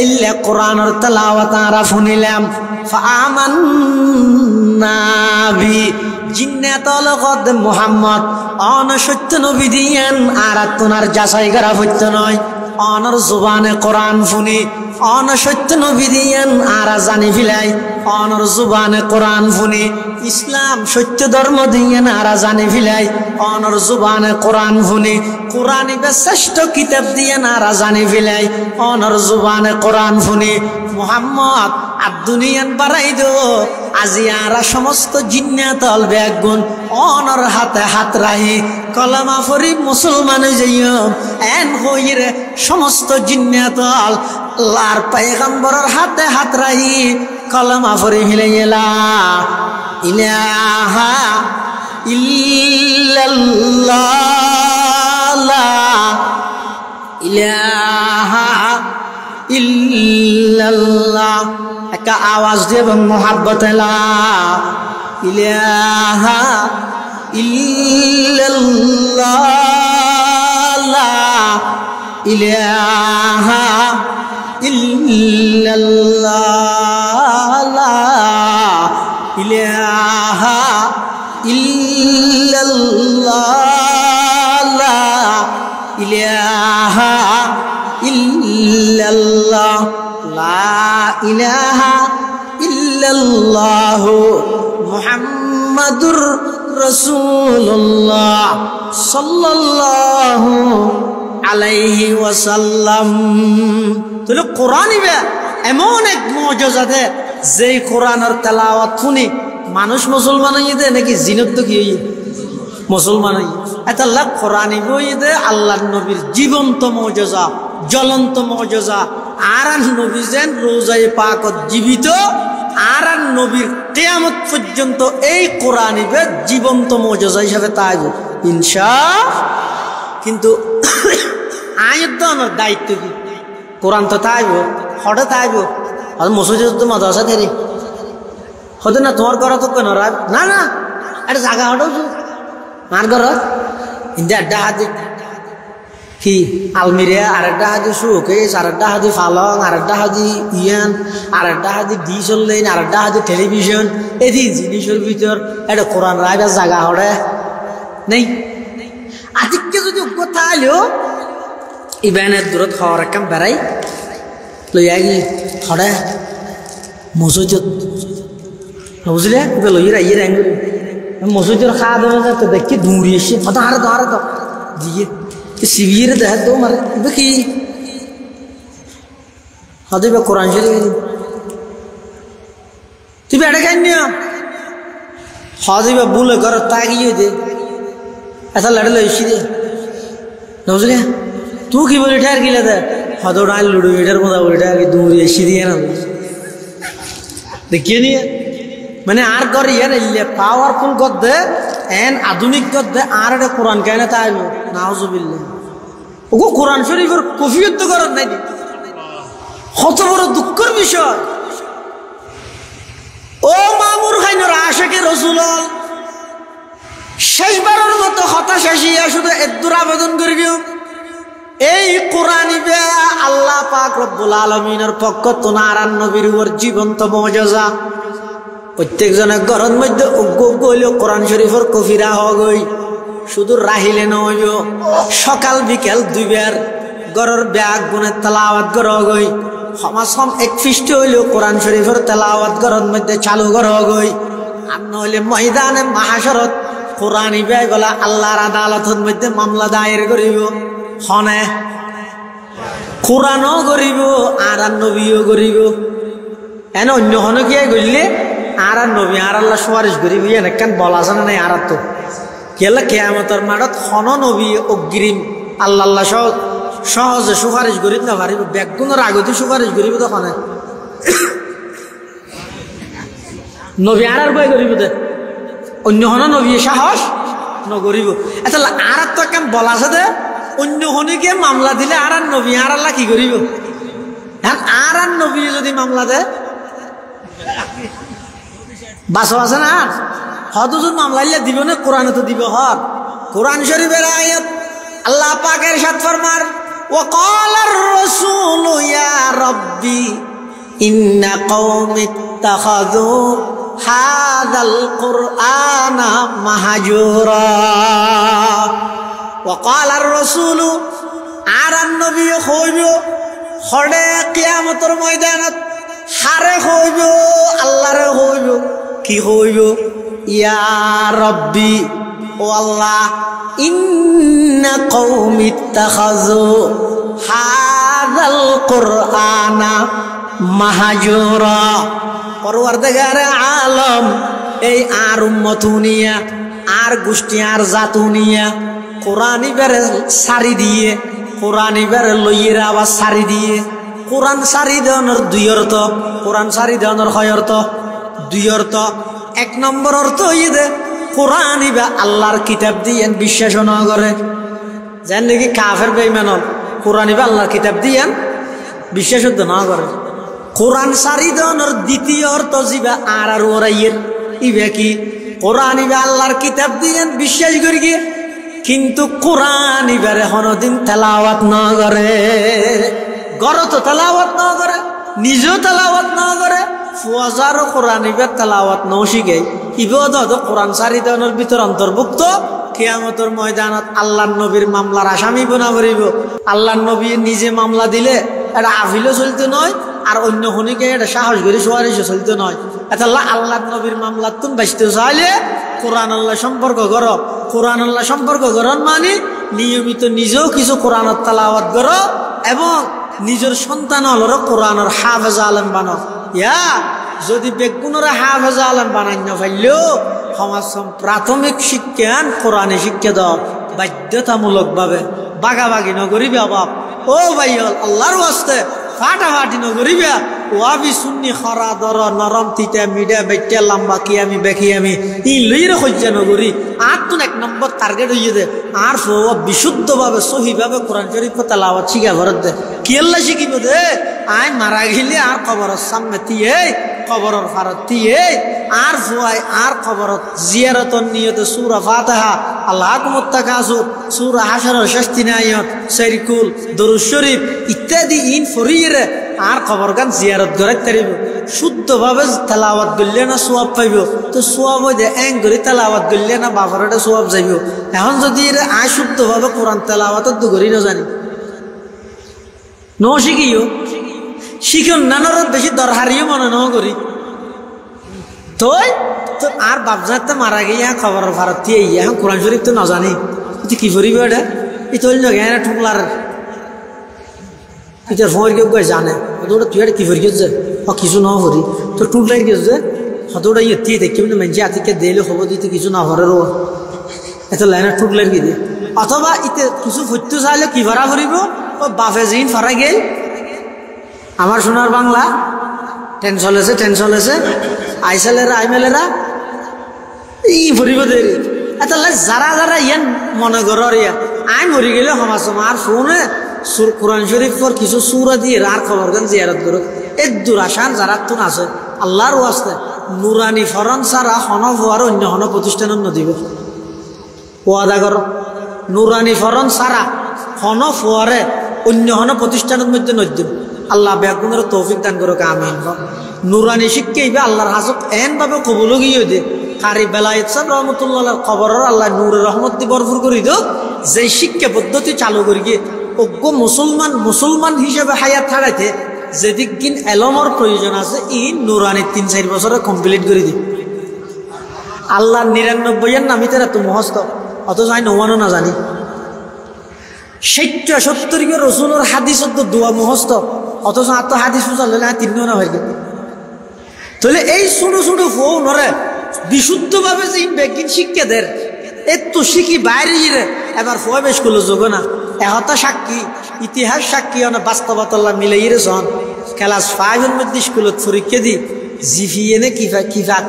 ইল্লা কোরআনের তেলাওয়াত আরা শুনিলাম। ফাআমান্না বি জিন্নাত লগত মুহাম্মদ অন সত্য নবী দিয়েন আর তোনার যাচাই করা হইতো নয় অনর জুবানে কোরআন শুনি অন সত্য নবী দিয়েন আর জানি ফিলাই অনর জুবানে কোরআন শুনি ইসলাম সত্য ধর্ম দিয়েন আর জানি ফিলাই অনর জুবানে কোরআন শুনি কোরআনই শ্রেষ্ঠ কিতাব দিয়েন আর জানি ফিলাই অনর জুবানে কোরআন শুনি মুহাম্মদ আর দুনিয়ান বাড়াই দো আজি আর সমস্ত জিন্নাত আল বেগুন অনর হাতে হাত রাহি কলমা ফরি মুসলমান যাইম এন হইরে সমস্ত জিন্নাত আল আল্লাহর পয়গম্বরের হাতে হাত রাহি কলমা ফরি হিলাইলা ইলাহা ইল্লাল্লাহ লা ইলাহা ইল্লাল্লাহ একটা আওয়াজ দিয়ে এবং মোহাব্বত লা ইলাহা ইল্লাল্লাহ লা ইলাহা ইল্লাল্লাহ লা ইলাহা ইল্লাল্লাহ লা ইলাহা ইল্লাল্লাহ লা ইলাহা ইল্লাল্লাহু মুহাম্মাদুর রাসূলুল্লাহ সাল্লাল্লাহু আলাইহি ওয়াসাল্লাম। তাহলে কোরআনই এমন এক মুজিজা দে যেই কোরআনের তেলাওয়াত শুনি মানুষ মুসলমান হয়ে দে নাকি জিনত তো কি মুসলমান হয়ে এটা আল্লাহ কোরআনই বই দে আল্লাহর নবীর জীবন্ত মুজিজা জ্বলন্ত মুজিজা আর নবী যেন রোজায়ে পাকত জীবিত আর নবীর কিয়ামত পর্যন্ত এই কোরআনই জীবন্ত মুজিজা হিসেবে তাইব ইনশাআল্লাহ। কিন্তু আয়াতনের দায়িত্ব কি কোরআন তো তাইব হঠাৎ তাইব আর মসজিদে তো মাদ্রাসা দেরি হতে না তোমার ঘর তো কেন না না এটা জায়গা হঠাৎ মার ঘর ইন্দা আড্ডা হাতে কি আলমিরিয়া আর একটা হাতি শোকেস আর একটা হাতি ফালং আর একটা হাতি ইয়ান আর একটা হাতি ডিশ অনলাইন আর একটা হাতি টেলিভিশন এই জিনিসের ভিতর এটা কোরআন রায়টা জায়গা হরে নেই আজকে যদি কথা আলো ইবানের দূরত হওয়ার একদম বেড়াই লইয়া গি হরে মসজিদ বুঝলে লইয়া ইয়ে র্যাঙ্গুলি মসজিদের খাওয়া দাওয়া তো দেখি দৌড়ি এসে হারে তো দিয়ে শিবির দেখ তো মারে দেখি হতে কোরআন শরীফ তুই বেড়ে খাই নিও হতে বুলে ঘর তাকিয়ে দে ऐसा लड़ लो इसी दे समझ गया तू की बोली ठहर की लेता है हाँ तो डाल लूडो मीटर में बोली ठहर की दूर इसी दिए ना देखिए नहीं है मैंने आर कर ये ना पावरफुल कर दे एन आधुनिक कर दे आर डे कुरान कहने था आज नाउजुबिल्लाह वो कुरान शरीफ और कुफियत तो कर नहीं हत बड़ दुखर विषय ओ मामुर खाइन आशिक रसूल শেষবারের মতো হতাশা শিয়া শুধু এদ্দুর আবেদন করি এই কোরআনই আল্লাহ পাক রব্বুল আলামিনের পক্ষ তোনারান নবীর উপর জীবন্ত মুজিজা প্রত্যেকজনের ঘরের মধ্যে গইল কোরআন শরীফের কফিরা হগই শুধু রাহিলে নইব সকাল বিকেল দুইবার গরর ব্যাগ গুনে তেলাওয়াত গরগই সমাজম এক পৃষ্ঠে হইলেও কোরআন শরীফের তেলাওয়াত গরর মধ্যে চালু গরগই আর নইলে ময়দানে মাহাশরত কোরআন ইবাই বলা আল্লাহর আদালতের মধ্যে মামলা দায়ের করিব হনে কোরআনও করিব আর নবীও করিব এন অন্য হনে কি গড়লে আর নবী আর আল্লাহ সুপারিশ করিব এনেকান বলা আছে না নাই আর তো কেলা কেয়ামতের মাঠত হন নবী অগ্রিম আল্লাহ সহজে সুপারিশ করিব না পারিব ব্যাগুণের আগতে সুপারিশ করিব তখন নবী আর বই করিব দে অন্য হন নবী সাহস নগরিব আচ্ছা আর তো কেন বলা আছে দে অন্য হনিকে মামলা দিলে আর নবী আর আল্লাহ কি করিব হ্যাঁ আর নবী যদি মামলা দেয় বাসো আছে না হদুজুর মামলা দিব না কোরআনে তো দিব হর কোরআন শরীফের আয়াত আল্লাহ পাকের সাথ ফরমার وقال الرسول يا ربي إن قوم اتخذوا هذا القرآن مهجورا وقال الرسول আর নবী হইব হড়ে কিয়ামতের ময়দানত হারে হইব আল্লাহরে হইব কি হইব ইয়া রব্বি ও আল্লাহ ইন্না কওমি ইত্তাখাযু হাযাল কুরআনা মাহজুরা পরওয়ারদিগারে আলম এই আর উম্মতুনিয়া আর গোষ্ঠী আর জাতুনিয়া কোরআন ইবারে সারি দিয়ে কোরআন ইবারে লইয়েরা আবার সারি দিয়ে কোরআন সারি দেওয়ানোর দুই অর্থ কোরআন সারি দেওয়ানোর হয় অর্থ দুই অর্থ এক নম্বর অর্থ হইয়ে কোরআন ইবা আল্লাহর কিতাব দিয়ে বিশ্বাস না করে যেন নাকি কাফের বেঈমান কোরআন ইবা আল্লাহর কিতাব দিয়ে বিশ্বাস না করে কোরআন সারি দেওয়ানোর দ্বিতীয় অর্থ জিবা আর ওরাইয়ের ইবা কি কোরআন ইবা আল্লাহর কিতাব দিয়ে বিশ্বাস করি গিয়ে কিন্তু কোরআন ইবারে কোনদিন তেলাওয়াত না করে গড় তো তেলাওয়াত না করে নিজেও তেলাওয়াত না করে ফুয়াজারও কোরআন ইবার তেলাওয়াত নও শিখে ইবাদ কোরআন সারি দেওয়ানোর ভিতর অন্তর্ভুক্ত কিয়ামতের ময়দানত আল্লাহর নবীর মামলার আসামি বনা করিব আল্লাহর নবী নিজে মামলা দিলে এটা আফিলও চলতে নয় আর অন্য হনিকে এটা সাহস করে সুয়ারিশও চলতে নয় এটা আল্লাহর নবীর মামলার তুমি বাঁচতে চাইলে কোরআন আল্লাহ সম্পর্ক করো কোরআন আল্লাহ সম্পর্ক করন মানে নিয়মিত নিজেও কিছু কোরআনের তেলাওয়াত করো এবং নিজের সন্তান হলো কোরআনের হাফেজ আলেম বানো ইয়া যদি বেগুনের হাফেজ আলেম বানাই না পাইলেও সমাজ প্রাথমিক শিক্ষান কোরআনে শিক্ষা দাও বাধ্যতামূলক ভাবে বাগাবাগি নগরিবা বাপ ও ভাই আল্লাহর ওয়াস্তে ফাটাফাটি নগরিবা ওয়াবি সুন্নি খরা দর নরম তিতা মিডা বেটে লম্বা কি আমি বেখি আমি ই লইরে হজ্জা নগরি আর তুন এক নম্বর টার্গেট হইয়ে দে আর বিশুদ্ধভাবে সহিভাবে কোরআন শরীফ তেলাওয়াত শিখা ভরত দে কি আল্লাহ শিখিব দে আই মারা গেলে আর কবরের সামনে তিয়ে কবরের ফারত তিয়ে আর ফুয়াই আর কবরত জিয়ারতর নিয়তে সূরা ফাতিহা আল্লাহুম্মা তাকাসুর সূরা হাশরের শেষ তিন আয়াত শরীকুল দরুদ শরীফ ইত্যাদি ইন ফরিরে আর কবরগান জিয়ারত করে তারিব শুদ্ধভাবে তেলাওয়াত করলে না সওয়াব পাইব তো সওয়াব দে এং করে তেলাওয়াত করলে না বাফারটা সওয়াব যাইব এখন যদি আই শুদ্ধভাবে কোরআন তেলাওয়াত তো করি না জানি নো শিখিও শিখন নানোর বেশি দরহারিও মনে ন করি তোই তো আর বাপজাতে মারা গিয়ে খবর ভারত দিয়ে এখন কোরআন শরীফ তো না জানি তুই কি করিব এটা ই তোল না ঠুকলার তোর ফোর কেউ জানে ওটা তুই একটা কি করি গেছে কিছু না করি তোর টুকলাই গেছে হতোটা ইয়ে দেখি মানে মেঞ্জি আতিকে দিলে খবর দিতে কিছু না হরে রো এত লাইনে টুকলাই কি দিয়ে অথবা ইতে কিছু ফুটতে চাইলে কি ভাড়া করিব ও বাফে জিন ফারা গেল আমার সোনার বাংলা টেনশন আছে আইসালেরা আইমেলেরা ই ভরিব দেরি এত যারা যারা ইয়ান মনে করর ইয়া আই মরি গেলে সমাজ আর ফোনে কোরআন শরীফর কিছু সুরা দিয়ে আর খবর গান জিয়ারত করো এক দুরাসান যারা তুন আছে আল্লাহর ওয়াস্তে নুরানি ফরন সারা হনফ আর অন্য হন প্রতিষ্ঠানের নদীব ওয়াদা কর নুরানি ফরন সারা হনফ ওয়ারে অন্য হন প্রতিষ্ঠানের মধ্যে নদীব আল্লাহ বেগুনের তৌফিক দান করো আমিন নুরানি শিক্ষা ইবে আল্লাহর হাজত এন ভাবে কবুল গিয়ে দে কারি বেলায়েত সাহেব রহমতুল্লাহ খবরের আল্লাহ নূরের রহমত দিয়ে ভরপুর করে দিও যে শিক্ষা পদ্ধতি চালু করি গিয়ে অজ্ঞ মুসলমান হিসেবে হায়াত থাকাইতে যেদিক দিন এলমর প্রয়োজন আছে ই নুরানি 3-4 বছরে কমপ্লিট করে দিই। আল্লাহ 99-এর নামই তারা তো মহস্ত, অথচ আমি 99 না জানি। 70 রসুলের হাদিস দোয়া মহস্ত, অথচ আর তো হাদিস চলে না 3 না হয়ে গেল। তাহলে এই ছোট ছোট ফোনরে বিশুদ্ধভাবে যে বেগিন শিক্ষা দেয় এত শিখি বাইরে গিয়ে এবার প্রবেশ করলো যোগ না এহতা সাক্ষী ইতিহাস সাক্ষী বাস্তবতা মিলাই রেছন ক্লাস 5-এর মধ্যে স্কুলত পরীক্ষা দি জিফিএনে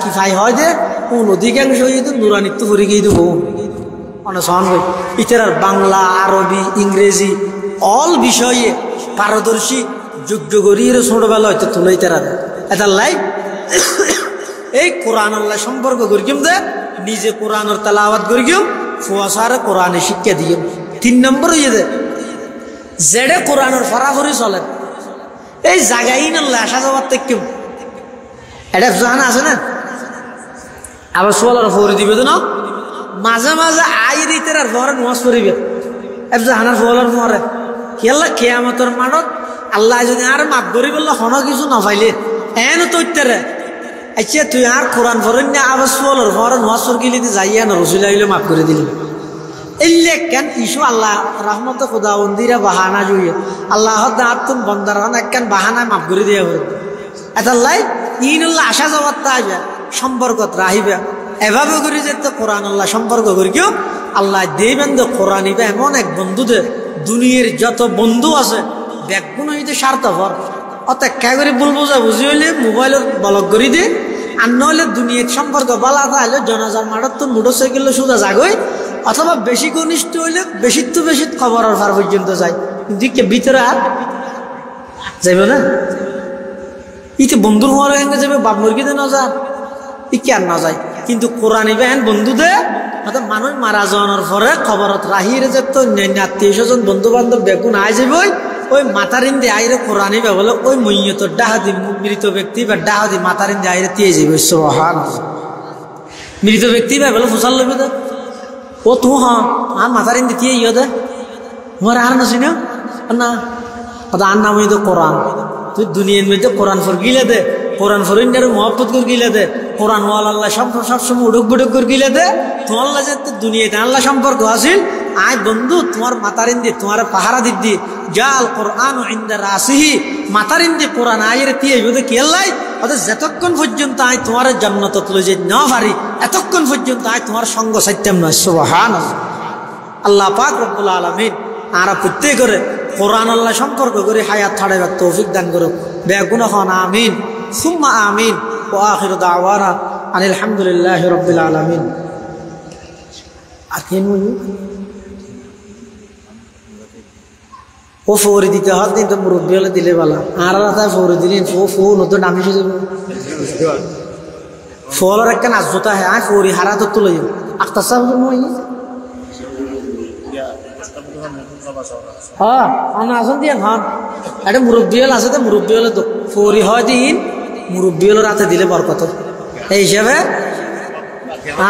কিফাই হয় যে কোন অধিকাংশ নুরানিত্ব পরীক্ষা দিব অনসন হই ইতার বাংলা আরবি ইংরেজি অল বিষয়ে পারদর্শী যোগ্য করি ছোটবেলা হয়তো তুলে তারা এটা লাই এই কোরআন আল্লাহ সম্পর্ক করিম দে নিজে কোরআনের তেলাওয়াত করিম ফুয়াসারে কোরআনে শিক্ষা দিও। 3 নম্বর হয়ে দে যেডে কোরআনের ফরাফরি চলে এই জায়গায় আল্লাহ আসা যাওয়ার থেকে এটা জানা আছে না আবার সোয়ালার ফরি দিবে তো না মাঝে মাঝে আই দিতে আর ফরে নামাজ পড়িবে জাহানার ফলার ফরে কেলা কিয়ামতের মানত আল্লাহ যদি আর মাফ করি বললে হন কিছু না পাইলে এন তৈরে আচ্ছা তুই আর কোরআন ফরেন না আবার সোয়ালার ফরে নামাজ পড় গেলি যাইয়া না রসুল আইলে মাফ করে দিলি এলে কেন ইস্যু আল্লাহ রহমত খুদাবন্দিরা বাহানা জুইয়ে আল্লাহ দাঁতুন বন্দার হন একখান বাহানায় মাফ করে দিয়ে হবে এটা লাই ইনুল্লাহ আসা যাওয়ার তা সম্পর্কত রাহিবে এভাবে করি যে তো কোরআন আল্লাহ সম্পর্ক করি কেউ আল্লাহ দেবেন তো কোরআন ইবে এমন এক বন্ধুদের দুনিয়ার যত বন্ধু আছে ব্যাগগুলো হইতে স্বার্থপর অত একা করে বলবো যা বুঝি হইলে মোবাইলের ব্লক করে দিয়ে আর নইলে দুনিয়ার সম্পর্ক বলা তাহলে জনাজার মাঠত তো মোটরসাইকেল সোজা জাগই অথবা বেশি ঘনিষ্ঠ হইলে বেশি তো বেশি খবর আর ফার পর্যন্ত যায় কিন্তু ভিতরে আর যাইবে না ইতে বন্ধুর হওয়ার সঙ্গে যাবে বাপ মুরগিতে না যা ই কে আর না যায় কিন্তু কোরআন ইবেন বন্ধুদের মানুষ মারা যাওয়ার পরে খবরত রাহিরে যে তো আত্মীয় স্বজন বন্ধু বান্ধব বেগুন আই যাবই ওই মাতারিন্দি আইরে কোরআন ইবে বলে ওই মইয়ত ডাহাদি মৃত ব্যক্তি বা ডাহাদি মাতারিন্দি আইরে দিয়ে যাবে সুবহান মৃত ব্যক্তি বা বলে ফুসাল লইবে দে ও তু হ্যাঁ মাতারিন্দি দিয়ে ইয়ে দে তোমার আর না শুনে না আর নাম হইতো কোরআন তুই দুনিয়ার মধ্যে কোরআন ফর গিলে দে কোরআন ফরিন্দার মহব্বত করে গিলে দে কোরআন ওয়াল আল্লাহ সবসময় উডুক বুডুক করে গিলে দে তোমার যে দুনিয়াতে আল্লাহ সম্পর্ক আসিল আয় বন্ধু তোমার মাতারিন্দি তোমার পাহারা দিদি জাল কোরআন ইন্দা রাসিহি মাতারিন্দি কোরআন আয়ের দিয়ে বোধে কি আল্লাহ অর্থাৎ যতক্ষণ পর্যন্ত আয় তোমার জান্নাত তুলে যে না পারি এতক্ষণ পর্যন্ত আয় তোমার সঙ্গ সাইতাম নয় সুবহানাল্লাহ আল্লাহ পাক রব্বুল আলামিন আর প্রত্যেক করে কোরআন আল্লাহ সম্পর্ক করে হায়াত ছাড়াইবার তৌফিক দান করুক বেগুনা হন আমিন সুম্মা আমিন ও আখির দাওয়ানা আনিল হামদুলিল্লাহি রাব্বিল আলামিন। আর কেন ও ফৌরি দিতে হয় কিন্তু মুরব্বী হলে দিলে বলা আর তাই ফৌরি দিলেন ফো নতুন নামি ফলের একটা নাচ জোতা হ্যাঁ আয় ফৌরি হারা তো তুলে আখতার সাহেব মই হ্যাঁ আসন দিয়ে খান একটা মুরব্বী হল আছে তো মুরব্বী হলে তো ফৌরি হয় দিন মুরব্বী হলো রাতে দিলে বরকত এই হিসাবে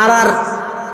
আর